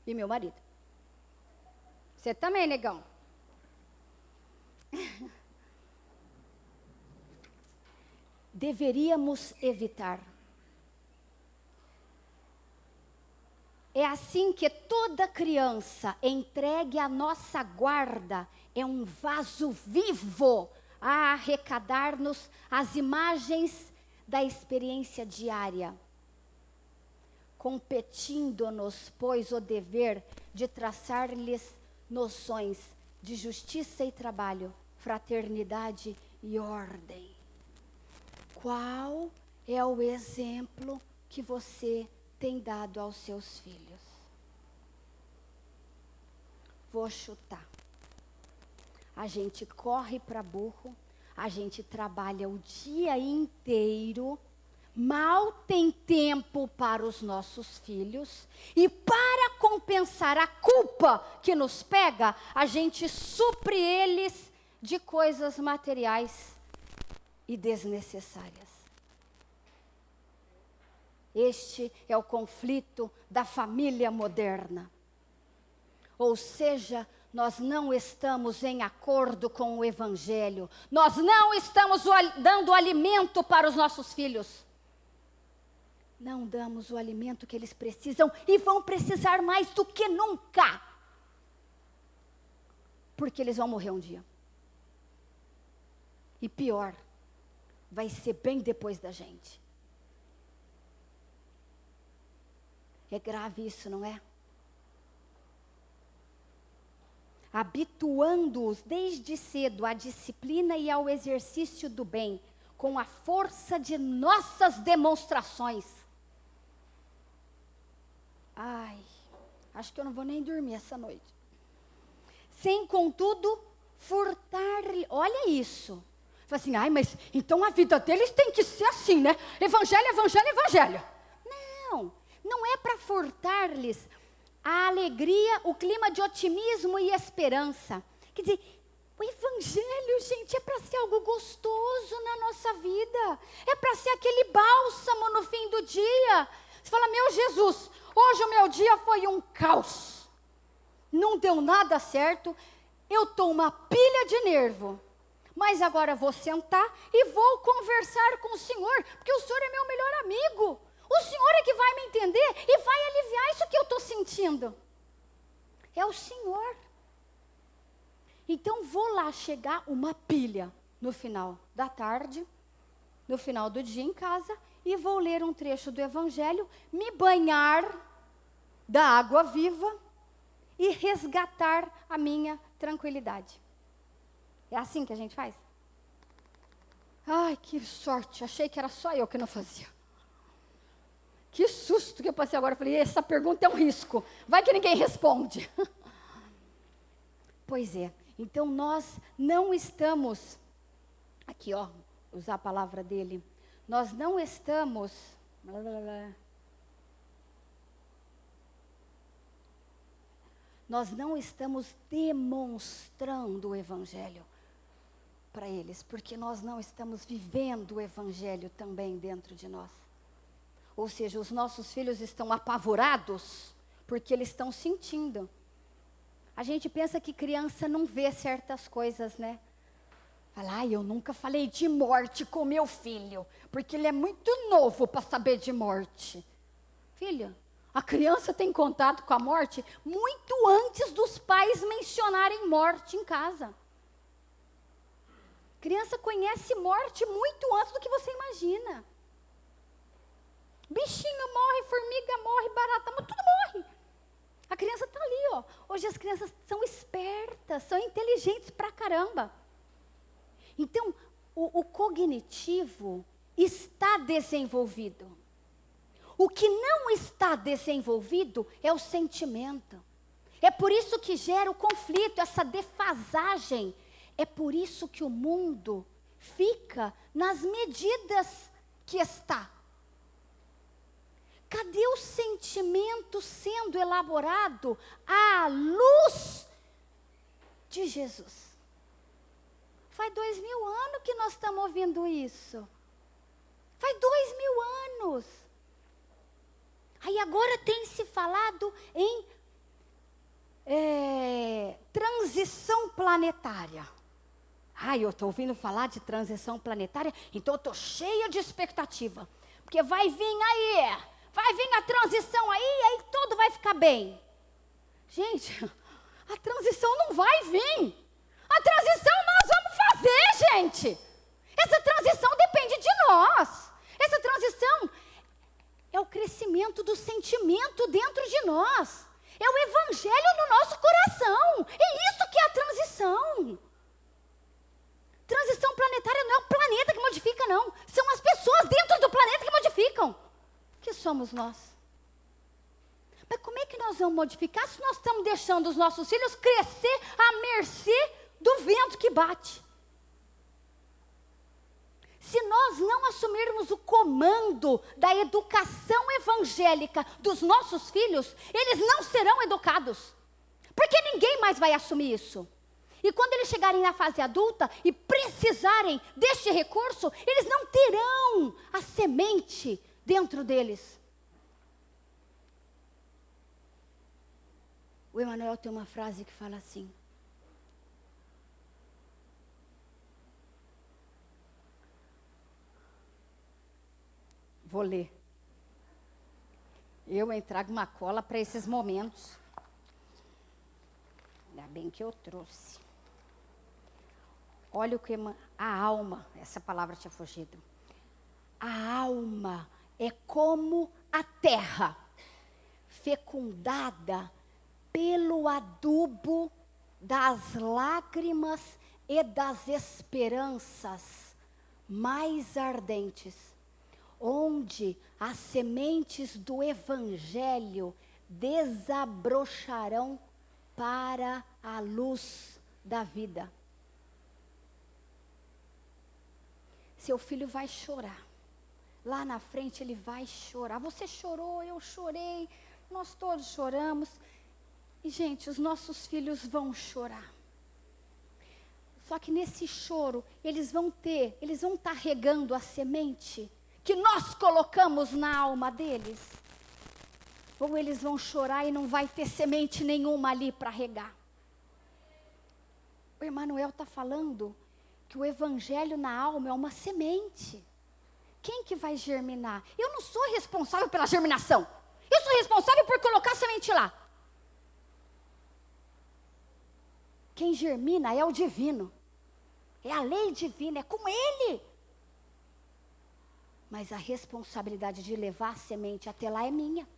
E meu marido. Você também, negão. Deveríamos evitar. É assim que toda criança entregue à nossa guarda é um vaso vivo a arrecadar-nos as imagens da experiência diária. Competindo-nos, pois, o dever de traçar-lhes noções de justiça e trabalho, fraternidade e ordem. Qual é o exemplo que você tem dado aos seus filhos? Vou chutar. A gente corre para burro, a gente trabalha o dia inteiro, mal tem tempo para os nossos filhos, e para compensar a culpa que nos pega, a gente supre eles de coisas materiais e desnecessárias. Este é o conflito da família moderna. Ou seja, nós não estamos em acordo com o evangelho. Nós não estamos dando alimento para os nossos filhos. Não damos o alimento que eles precisam e vão precisar mais do que nunca. Porque eles vão morrer um dia. E pior, vai ser bem depois da gente. É grave isso, não é? Habituando-os desde cedo à disciplina e ao exercício do bem, com a força de nossas demonstrações. Ai, acho que eu não vou nem dormir essa noite. Sem, contudo, furtar-lhe. Olha isso. Fala assim, ai, mas então a vida deles tem que ser assim, né? Evangelho, evangelho, evangelho. Não é para furtar-lhes a alegria, o clima de otimismo e esperança. Quer dizer, o evangelho, gente, é para ser algo gostoso na nossa vida. É para ser aquele bálsamo no fim do dia. Você fala, meu Jesus, hoje o meu dia foi um caos. Não deu nada certo. Eu estou uma pilha de nervo. Mas agora vou sentar e vou conversar com o Senhor, porque o Senhor é meu melhor amigo. O Senhor é que vai me entender e vai aliviar isso que eu estou sentindo. É o Senhor. Então vou lá chegar uma pilha no final da tarde, no final do dia em casa, e vou ler um trecho do Evangelho, me banhar da água viva e resgatar a minha tranquilidade. É assim que a gente faz? Ai, que sorte, achei que era só eu que não fazia. Que susto que eu passei agora. Eu falei, essa pergunta é um risco. Vai que ninguém responde. Pois é. Então nós não estamos... Aqui, ó. Usar a palavra dele. Nós não estamos... nós não estamos demonstrando o Evangelho para eles, porque nós não estamos vivendo o Evangelho também dentro de nós. Ou seja, os nossos filhos estão apavorados porque eles estão sentindo. A gente pensa que criança não vê certas coisas, né? Fala, eu nunca falei de morte com meu filho, porque ele é muito novo para saber de morte. Filha, a criança tem contato com a morte muito antes dos pais mencionarem morte em casa. Criança conhece morte muito antes do que você imagina. Bichinho morre, formiga morre, barata morre, tudo morre. A criança está ali, ó. Hoje as crianças são espertas, são inteligentes pra caramba. Então, o cognitivo está desenvolvido. O que não está desenvolvido é o sentimento. É por isso que gera o conflito, essa defasagem. É por isso que o mundo fica nas medidas que está. Cadê o sentimento sendo elaborado à luz de Jesus? Faz 2000 anos que nós estamos ouvindo isso. Faz 2000 anos. Aí agora tem se falado em transição planetária. Eu estou ouvindo falar de transição planetária, então eu estou cheia de expectativa. Porque vai vir a transição aí tudo vai ficar bem. Gente, a transição não vai vir. A transição nós vamos fazer, gente. Essa transição depende de nós. Essa transição é o crescimento do sentimento dentro de nós. É o Evangelho no nosso coração. É isso que é a transição. Transição planetária não é o planeta que modifica, não. São as pessoas dentro do planeta que modificam. Que somos nós. Mas como é que nós vamos modificar se nós estamos deixando os nossos filhos crescer à mercê do vento que bate? Se nós não assumirmos o comando da educação evangélica dos nossos filhos, eles não serão educados. Porque ninguém mais vai assumir isso. E quando eles chegarem na fase adulta e precisarem deste recurso, eles não terão a semente dentro deles. O Emmanuel tem uma frase que fala assim: vou ler. Eu trago uma cola para esses momentos. Ainda bem que eu trouxe. Olha o que a alma, essa palavra tinha fugido. A alma é como a terra, fecundada pelo adubo das lágrimas e das esperanças mais ardentes, onde as sementes do Evangelho desabrocharão para a luz da vida. Seu filho vai chorar. Lá na frente ele vai chorar. Você chorou, eu chorei, nós todos choramos. E, gente, os nossos filhos vão chorar. Só que nesse choro, eles vão estar regando a semente que nós colocamos na alma deles. Ou eles vão chorar e não vai ter semente nenhuma ali para regar. O Emmanuel está falando que o Evangelho na alma é uma semente. Quem que vai germinar? Eu não sou responsável pela germinação. Eu sou responsável por colocar a semente lá. Quem germina é o divino. É a lei divina, é com ele. Mas a responsabilidade de levar a semente até lá é minha.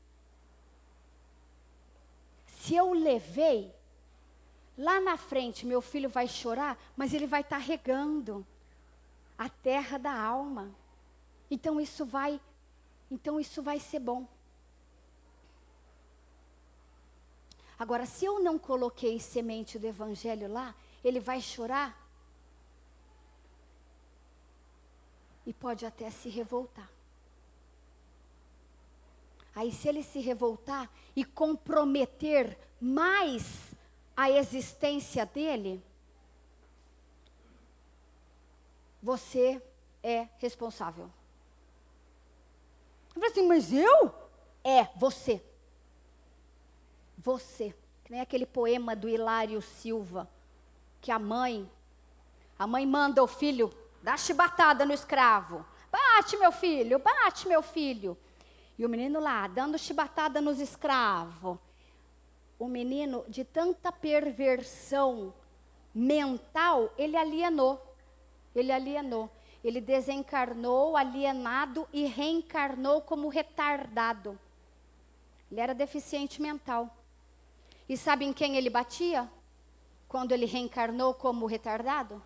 Se eu levei, lá na frente meu filho vai chorar, mas ele vai estar regando a terra da alma. Então isso vai ser bom. Agora, se eu não coloquei semente do Evangelho lá, ele vai chorar e pode até se revoltar. Aí, se ele se revoltar e comprometer mais a existência dele, você é responsável. Eu falei assim, mas eu? É, você. Você. Que nem aquele poema do Hilário Silva, que a mãe manda o filho dar chibatada no escravo. Bate, meu filho, bate, meu filho. E o menino lá, dando chibatada nos escravos. O menino, de tanta perversão mental, ele alienou. Ele desencarnou, alienado e reencarnou como retardado. Ele era deficiente mental. E sabe em quem ele batia? Quando ele reencarnou como retardado?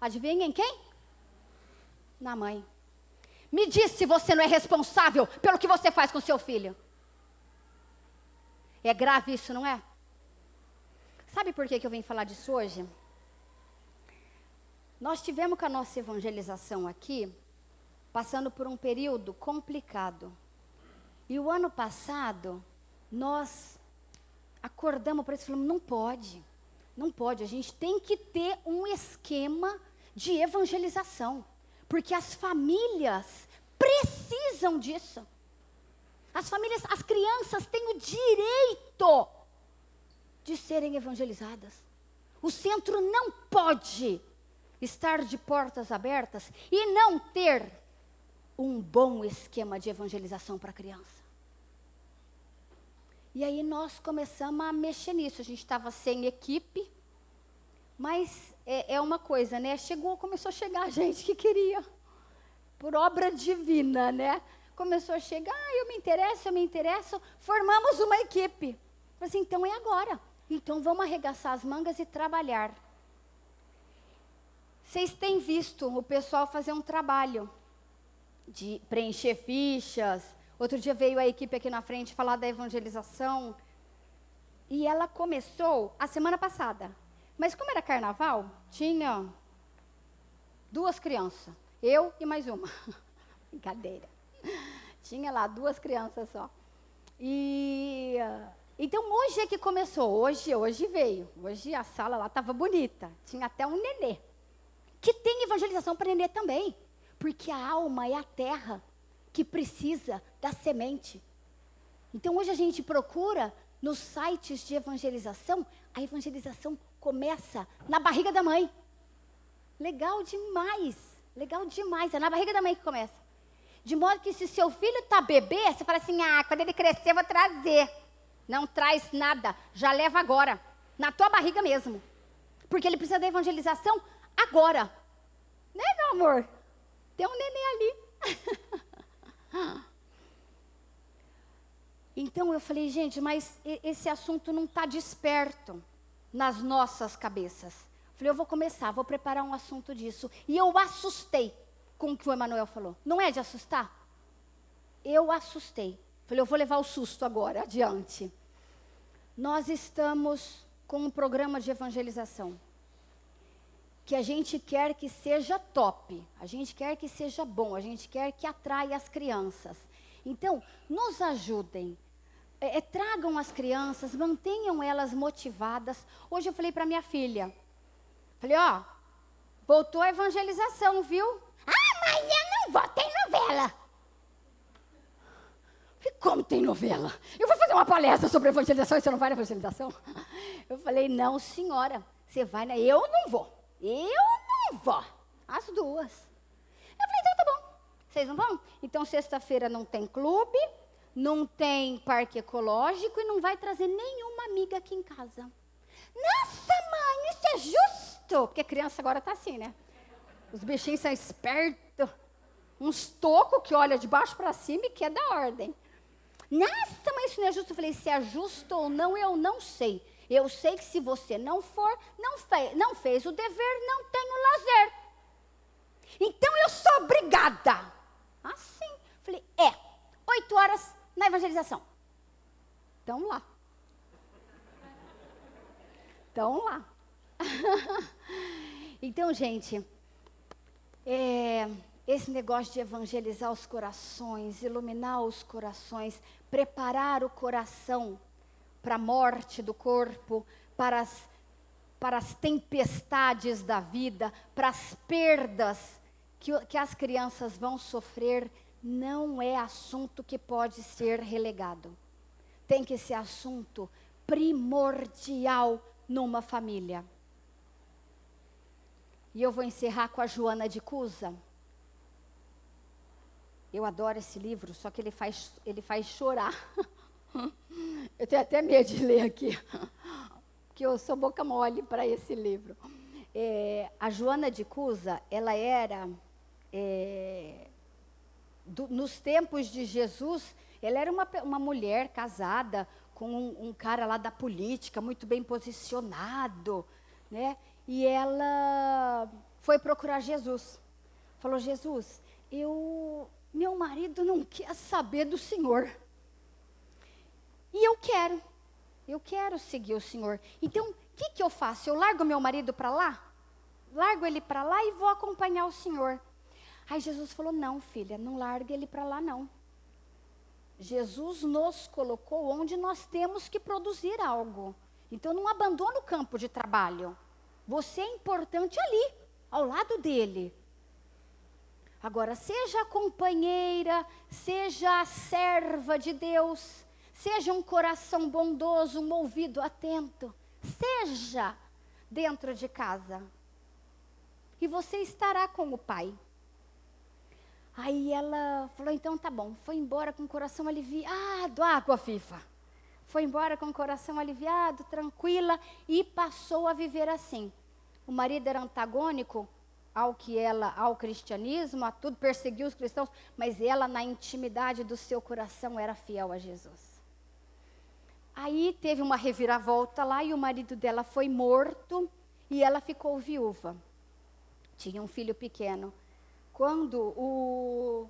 Adivinha em quem? Na mãe. Me diz se você não é responsável pelo que você faz com seu filho. É grave isso, não é? Sabe por que eu vim falar disso hoje? Nós tivemos com a nossa evangelização aqui, passando por um período complicado. E o ano passado, nós acordamos para isso e falamos, não pode, a gente tem que ter um esquema de evangelização. Porque as famílias precisam disso. As crianças têm o direito de serem evangelizadas. O centro não pode estar de portas abertas e não ter um bom esquema de evangelização para a criança. E aí nós começamos a mexer nisso. A gente estava sem equipe, mas é uma coisa, né? Começou a chegar gente que queria, por obra divina, né? Começou a chegar, eu me interesso, formamos uma equipe. Mas então é agora. Então vamos arregaçar as mangas e trabalhar. Vocês têm visto o pessoal fazer um trabalho de preencher fichas. Outro dia veio a equipe aqui na frente falar da evangelização. E ela começou a semana passada. Mas como era carnaval, tinha 2 crianças. Eu e mais uma. Brincadeira. Tinha lá 2 crianças só. Então hoje é que começou. Hoje veio. Hoje a sala lá estava bonita. Tinha até um nenê. Que tem evangelização para nenê também. Porque a alma é a terra que precisa da semente. Então hoje a gente procura nos sites de evangelização. A evangelização começa na barriga da mãe. Legal demais. É na barriga da mãe que começa. De modo que se seu filho está bebê, você fala assim, quando ele crescer eu vou trazer. Não traz nada, já leva agora. Na tua barriga mesmo. Porque ele precisa da evangelização agora. Né, meu amor? Tem um neném ali. Então eu falei, gente, mas esse assunto não está desperto nas nossas cabeças. Falei, eu vou começar, vou preparar um assunto disso. E eu assustei com o que o Emanuel falou. Não é de assustar? Eu assustei. Falei, eu vou levar o susto agora, adiante. Nós estamos com um programa de evangelização. Que a gente quer que seja top. A gente quer que seja bom. A gente quer que atraia as crianças. Então, nos ajudem. Tragam as crianças, mantenham elas motivadas. Hoje eu falei para minha filha. Falei, voltou a evangelização, viu? Mãe, eu não vou, tem novela. Falei, como tem novela? Eu vou fazer uma palestra sobre evangelização e você não vai na evangelização? Eu falei, não, senhora, você vai na... Eu não vou. As 2. Eu falei, então tá bom. Vocês não vão? Então sexta-feira não tem clube, não tem parque ecológico e não vai trazer nenhuma amiga aqui em casa. Nossa, mãe, isso é justo. Porque criança agora tá assim, né? Os bichinhos são espertos. Uns tocos que olha de baixo para cima e quer dar ordem. Nossa, mas isso não é justo. Eu falei, se é justo ou não, eu não sei. Eu sei que se você não for, não fez o dever, não tem o lazer. Então eu sou obrigada. Assim. Falei, 8 horas na evangelização. Então lá. Então, gente, esse negócio de evangelizar os corações, iluminar os corações, preparar o coração para a morte do corpo, para as tempestades da vida, para as perdas que as crianças vão sofrer, não é assunto que pode ser relegado. Tem que ser assunto primordial numa família. E eu vou encerrar com a Joana de Cusa. Eu adoro esse livro, só que ele faz chorar. Eu tenho até medo de ler aqui, porque eu sou boca mole para esse livro. A Joana de Cusa, ela era, nos tempos de Jesus, ela era uma mulher casada com um cara lá da política, muito bem posicionado, né? E ela foi procurar Jesus. Falou, Jesus, meu marido não quer saber do Senhor. E eu quero seguir o Senhor. Então, o que eu faço? Eu largo meu marido para lá? Largo ele para lá e vou acompanhar o Senhor. Aí Jesus falou, não, filha, não largue ele para lá, não. Jesus nos colocou onde nós temos que produzir algo. Então, não abandona o campo de trabalho. Você é importante ali, ao lado dele. Agora, seja a companheira, seja a serva de Deus, seja um coração bondoso, um ouvido atento. Seja dentro de casa. E você estará com o Pai. Aí ela falou, então tá bom. Foi embora com o coração aliviado, água viva. Foi embora com o coração aliviado, tranquila, e passou a viver assim. O marido era antagônico ao cristianismo, a tudo, perseguiu os cristãos, mas ela, na intimidade do seu coração, era fiel a Jesus. Aí teve uma reviravolta lá e o marido dela foi morto e ela ficou viúva. Tinha um filho pequeno. Quando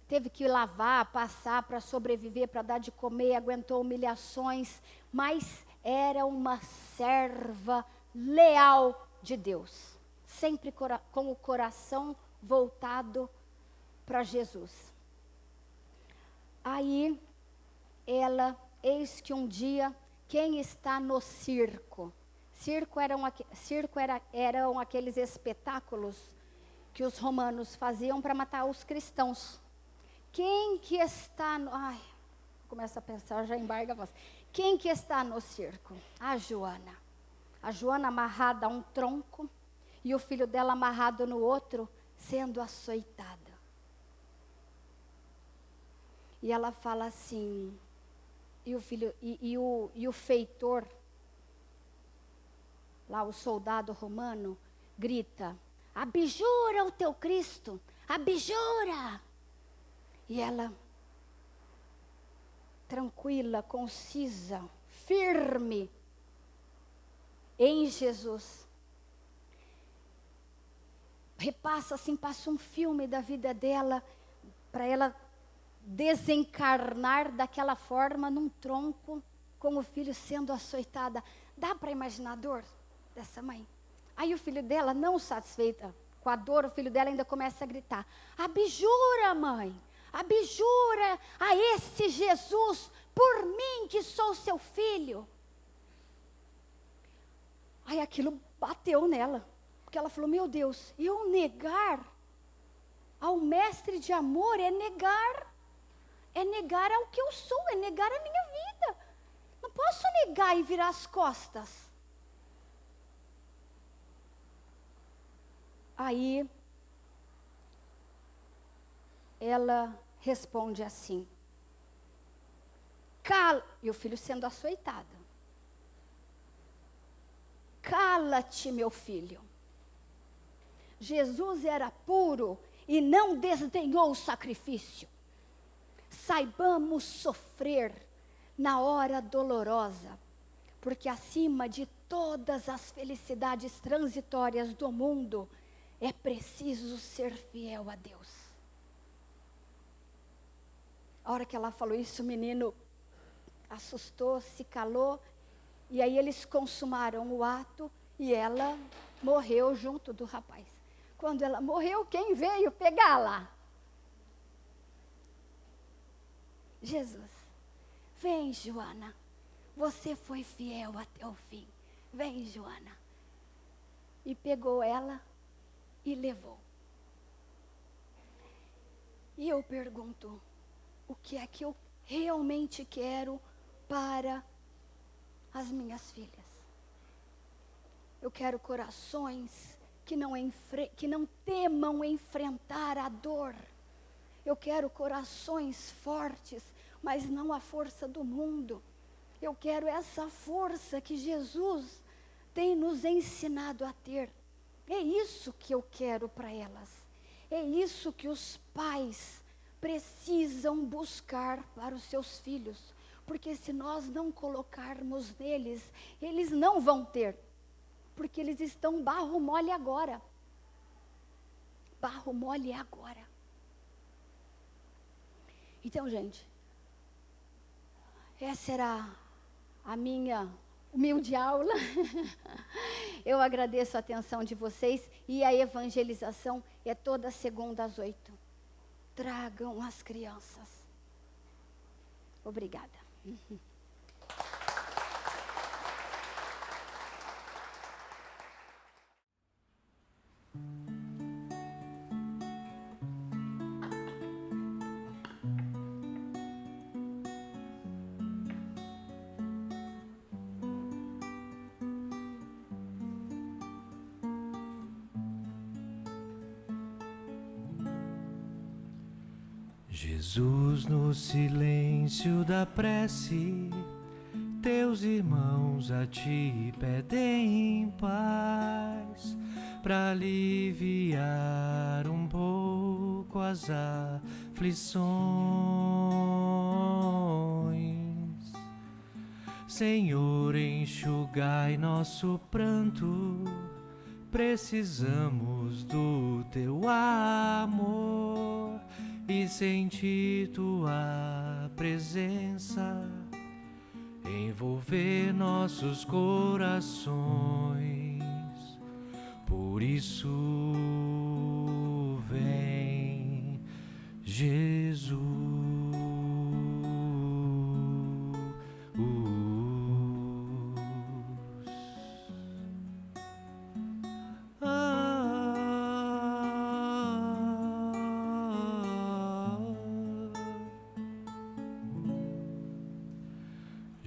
teve que lavar, passar para sobreviver, para dar de comer, aguentou humilhações, mas era uma serva leal de Deus, sempre com o coração voltado para Jesus. Aí, eis que um dia, quem está no circo? Circo eram aqueles espetáculos que os romanos faziam para matar os cristãos. Quem que está começa a pensar, já embarga a voz. Quem que está no circo? A Joana. A Joana amarrada a um tronco e o filho dela amarrado no outro, sendo açoitada. E ela fala assim, e o feitor, lá o soldado romano, grita, abjura o teu Cristo, abjura! E ela, tranquila, concisa, firme em Jesus. Repassa assim, passa um filme da vida dela, para ela desencarnar daquela forma num tronco, com o filho sendo açoitada. Dá para imaginar a dor dessa mãe? Aí o filho dela, não satisfeita com a dor, o filho dela ainda começa a gritar, abjura, mãe! Abjura a esse Jesus por mim que sou seu filho. Aí aquilo bateu nela, porque ela falou, meu Deus, eu negar ao mestre de amor é negar ao que eu sou, é negar a minha vida. Não posso negar e virar as costas. Aí ela responde assim, e o filho sendo açoitado. Cala-te, meu filho. Jesus era puro e não desdenhou o sacrifício. Saibamos sofrer na hora dolorosa, porque acima de todas as felicidades transitórias do mundo, é preciso ser fiel a Deus. A hora que ela falou isso, o menino assustou, se calou, e aí eles consumaram o ato e ela morreu junto do rapaz. Quando ela morreu, quem veio pegá-la? Jesus. Vem, Joana, você foi fiel até o fim. Vem, Joana. E pegou ela e levou. E eu pergunto, o que é que eu realmente quero para as minhas filhas? Eu quero corações que não temam enfrentar a dor. Eu quero corações fortes, mas não a força do mundo. Eu quero essa força que Jesus tem nos ensinado a ter. É isso que eu quero para elas. É isso que os pais precisam buscar para os seus filhos. Porque se nós não colocarmos neles, eles não vão ter. Porque eles estão barro mole agora. Barro mole agora. Então, gente, essa era a minha humilde aula. Eu agradeço a atenção de vocês e a evangelização é toda segunda às 8. Tragam as crianças. Obrigada. Jesus, no silêncio da prece, teus irmãos a ti pedem paz, para aliviar um pouco as aflições. Senhor, enxugai nosso pranto, precisamos do teu amor e sentir tua presença envolver nossos corações. Por isso vem, Jesus.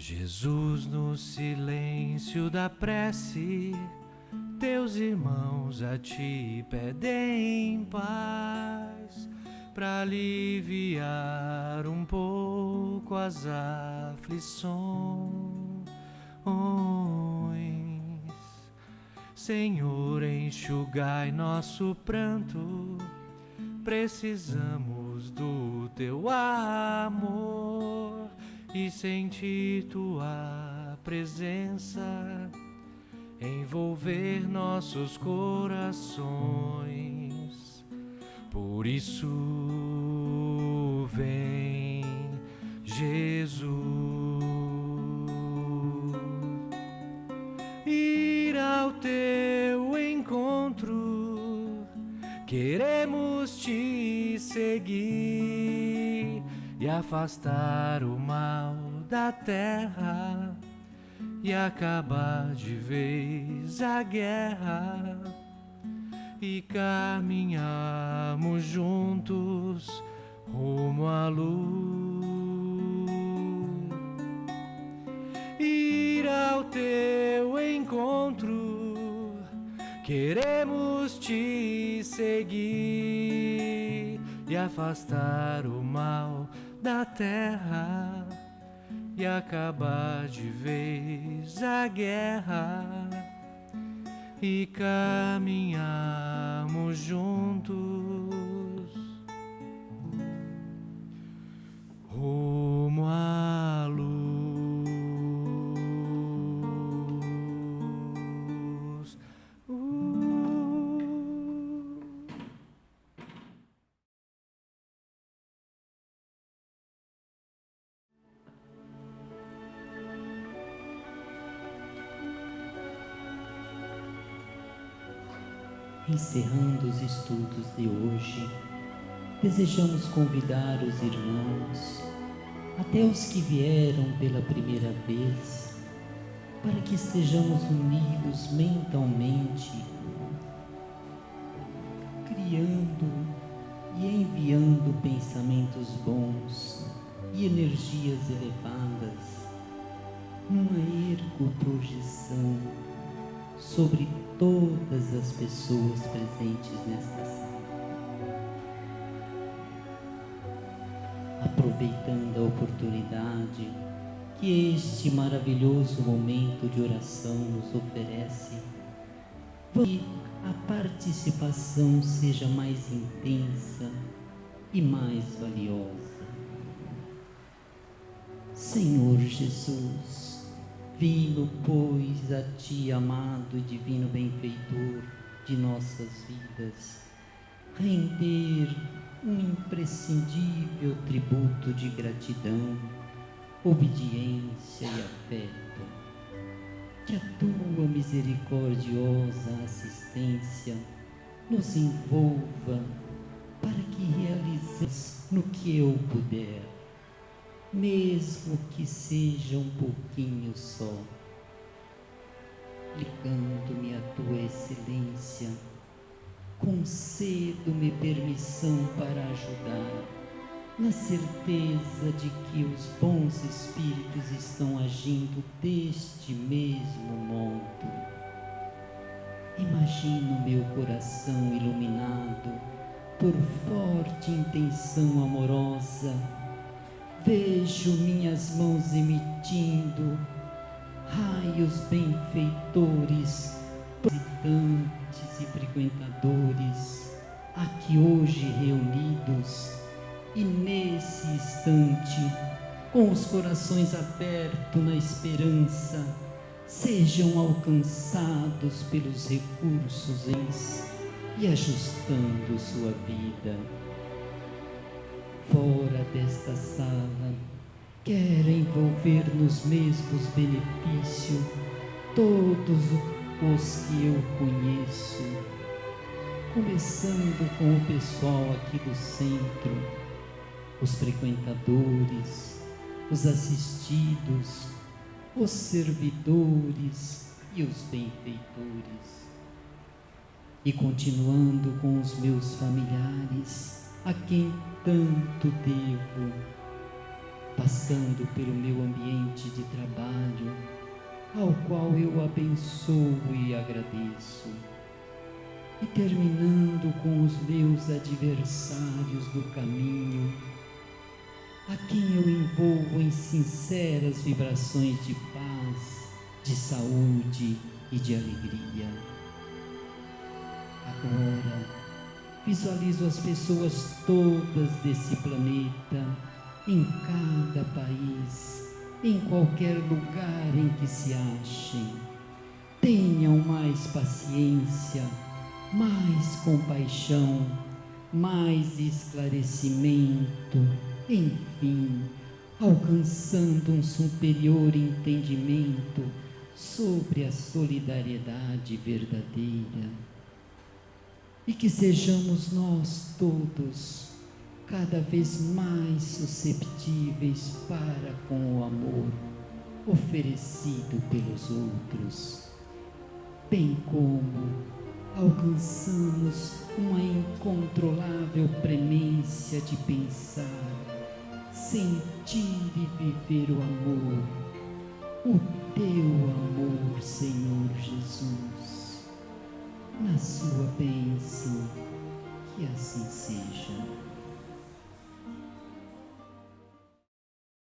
Jesus, no silêncio da prece, teus irmãos a ti pedem paz, para aliviar um pouco as aflições. Senhor, enxugai nosso pranto, precisamos do teu amor e sentir tua presença envolver nossos corações. Por isso vem, Jesus, ir ao teu encontro, queremos te seguir e afastar o mal da terra e acabar de vez a guerra, e caminhamos juntos rumo à luz. Ir ao teu encontro, queremos te seguir e afastar o mal da terra e acabar de vez a guerra, e caminhamos juntos rumo à luz. Encerrando os estudos de hoje, desejamos convidar os irmãos até os que vieram pela primeira vez, para que estejamos unidos mentalmente, criando e enviando pensamentos bons e energias elevadas numa ergoprojeção sobre todas as pessoas presentes nesta sala. Aproveitando a oportunidade que este maravilhoso momento de oração nos oferece, que a participação seja mais intensa e mais valiosa. Senhor Jesus, vindo, pois, a Ti, amado e divino benfeitor de nossas vidas, render um imprescindível tributo de gratidão, obediência e afeto. Que a Tua misericordiosa assistência nos envolva para que realizemos no que eu puder, mesmo que seja um pouquinho só, ligando-me à Tua excelência. Concedo-me permissão para ajudar, na certeza de que os bons espíritos estão agindo deste mesmo modo. Imagino meu coração iluminado por forte intenção amorosa. Vejo minhas mãos emitindo raios benfeitores, visitantes e frequentadores aqui hoje reunidos, e nesse instante, com os corações abertos na esperança, sejam alcançados pelos recursos e ajustando sua vida. Fora desta sala, quero envolver nos mesmos benefícios todos os que eu conheço, começando com o pessoal aqui do centro, os frequentadores, os assistidos, os servidores e os benfeitores, e continuando com os meus familiares, a quem tanto devo, passando pelo meu ambiente de trabalho, ao qual eu abençoo e agradeço, e terminando com os meus adversários do caminho, a quem eu envolvo em sinceras vibrações de paz, de saúde e de alegria. Agora, visualizo as pessoas todas desse planeta, em cada país, em qualquer lugar em que se achem. Tenham mais paciência, mais compaixão, mais esclarecimento, enfim, alcançando um superior entendimento sobre a solidariedade verdadeira. E que sejamos nós todos cada vez mais susceptíveis para com o amor oferecido pelos outros, bem como alcançamos uma incontrolável premência de pensar, sentir e viver o amor, o Teu amor, Senhor Jesus, na sua bênção, que assim seja.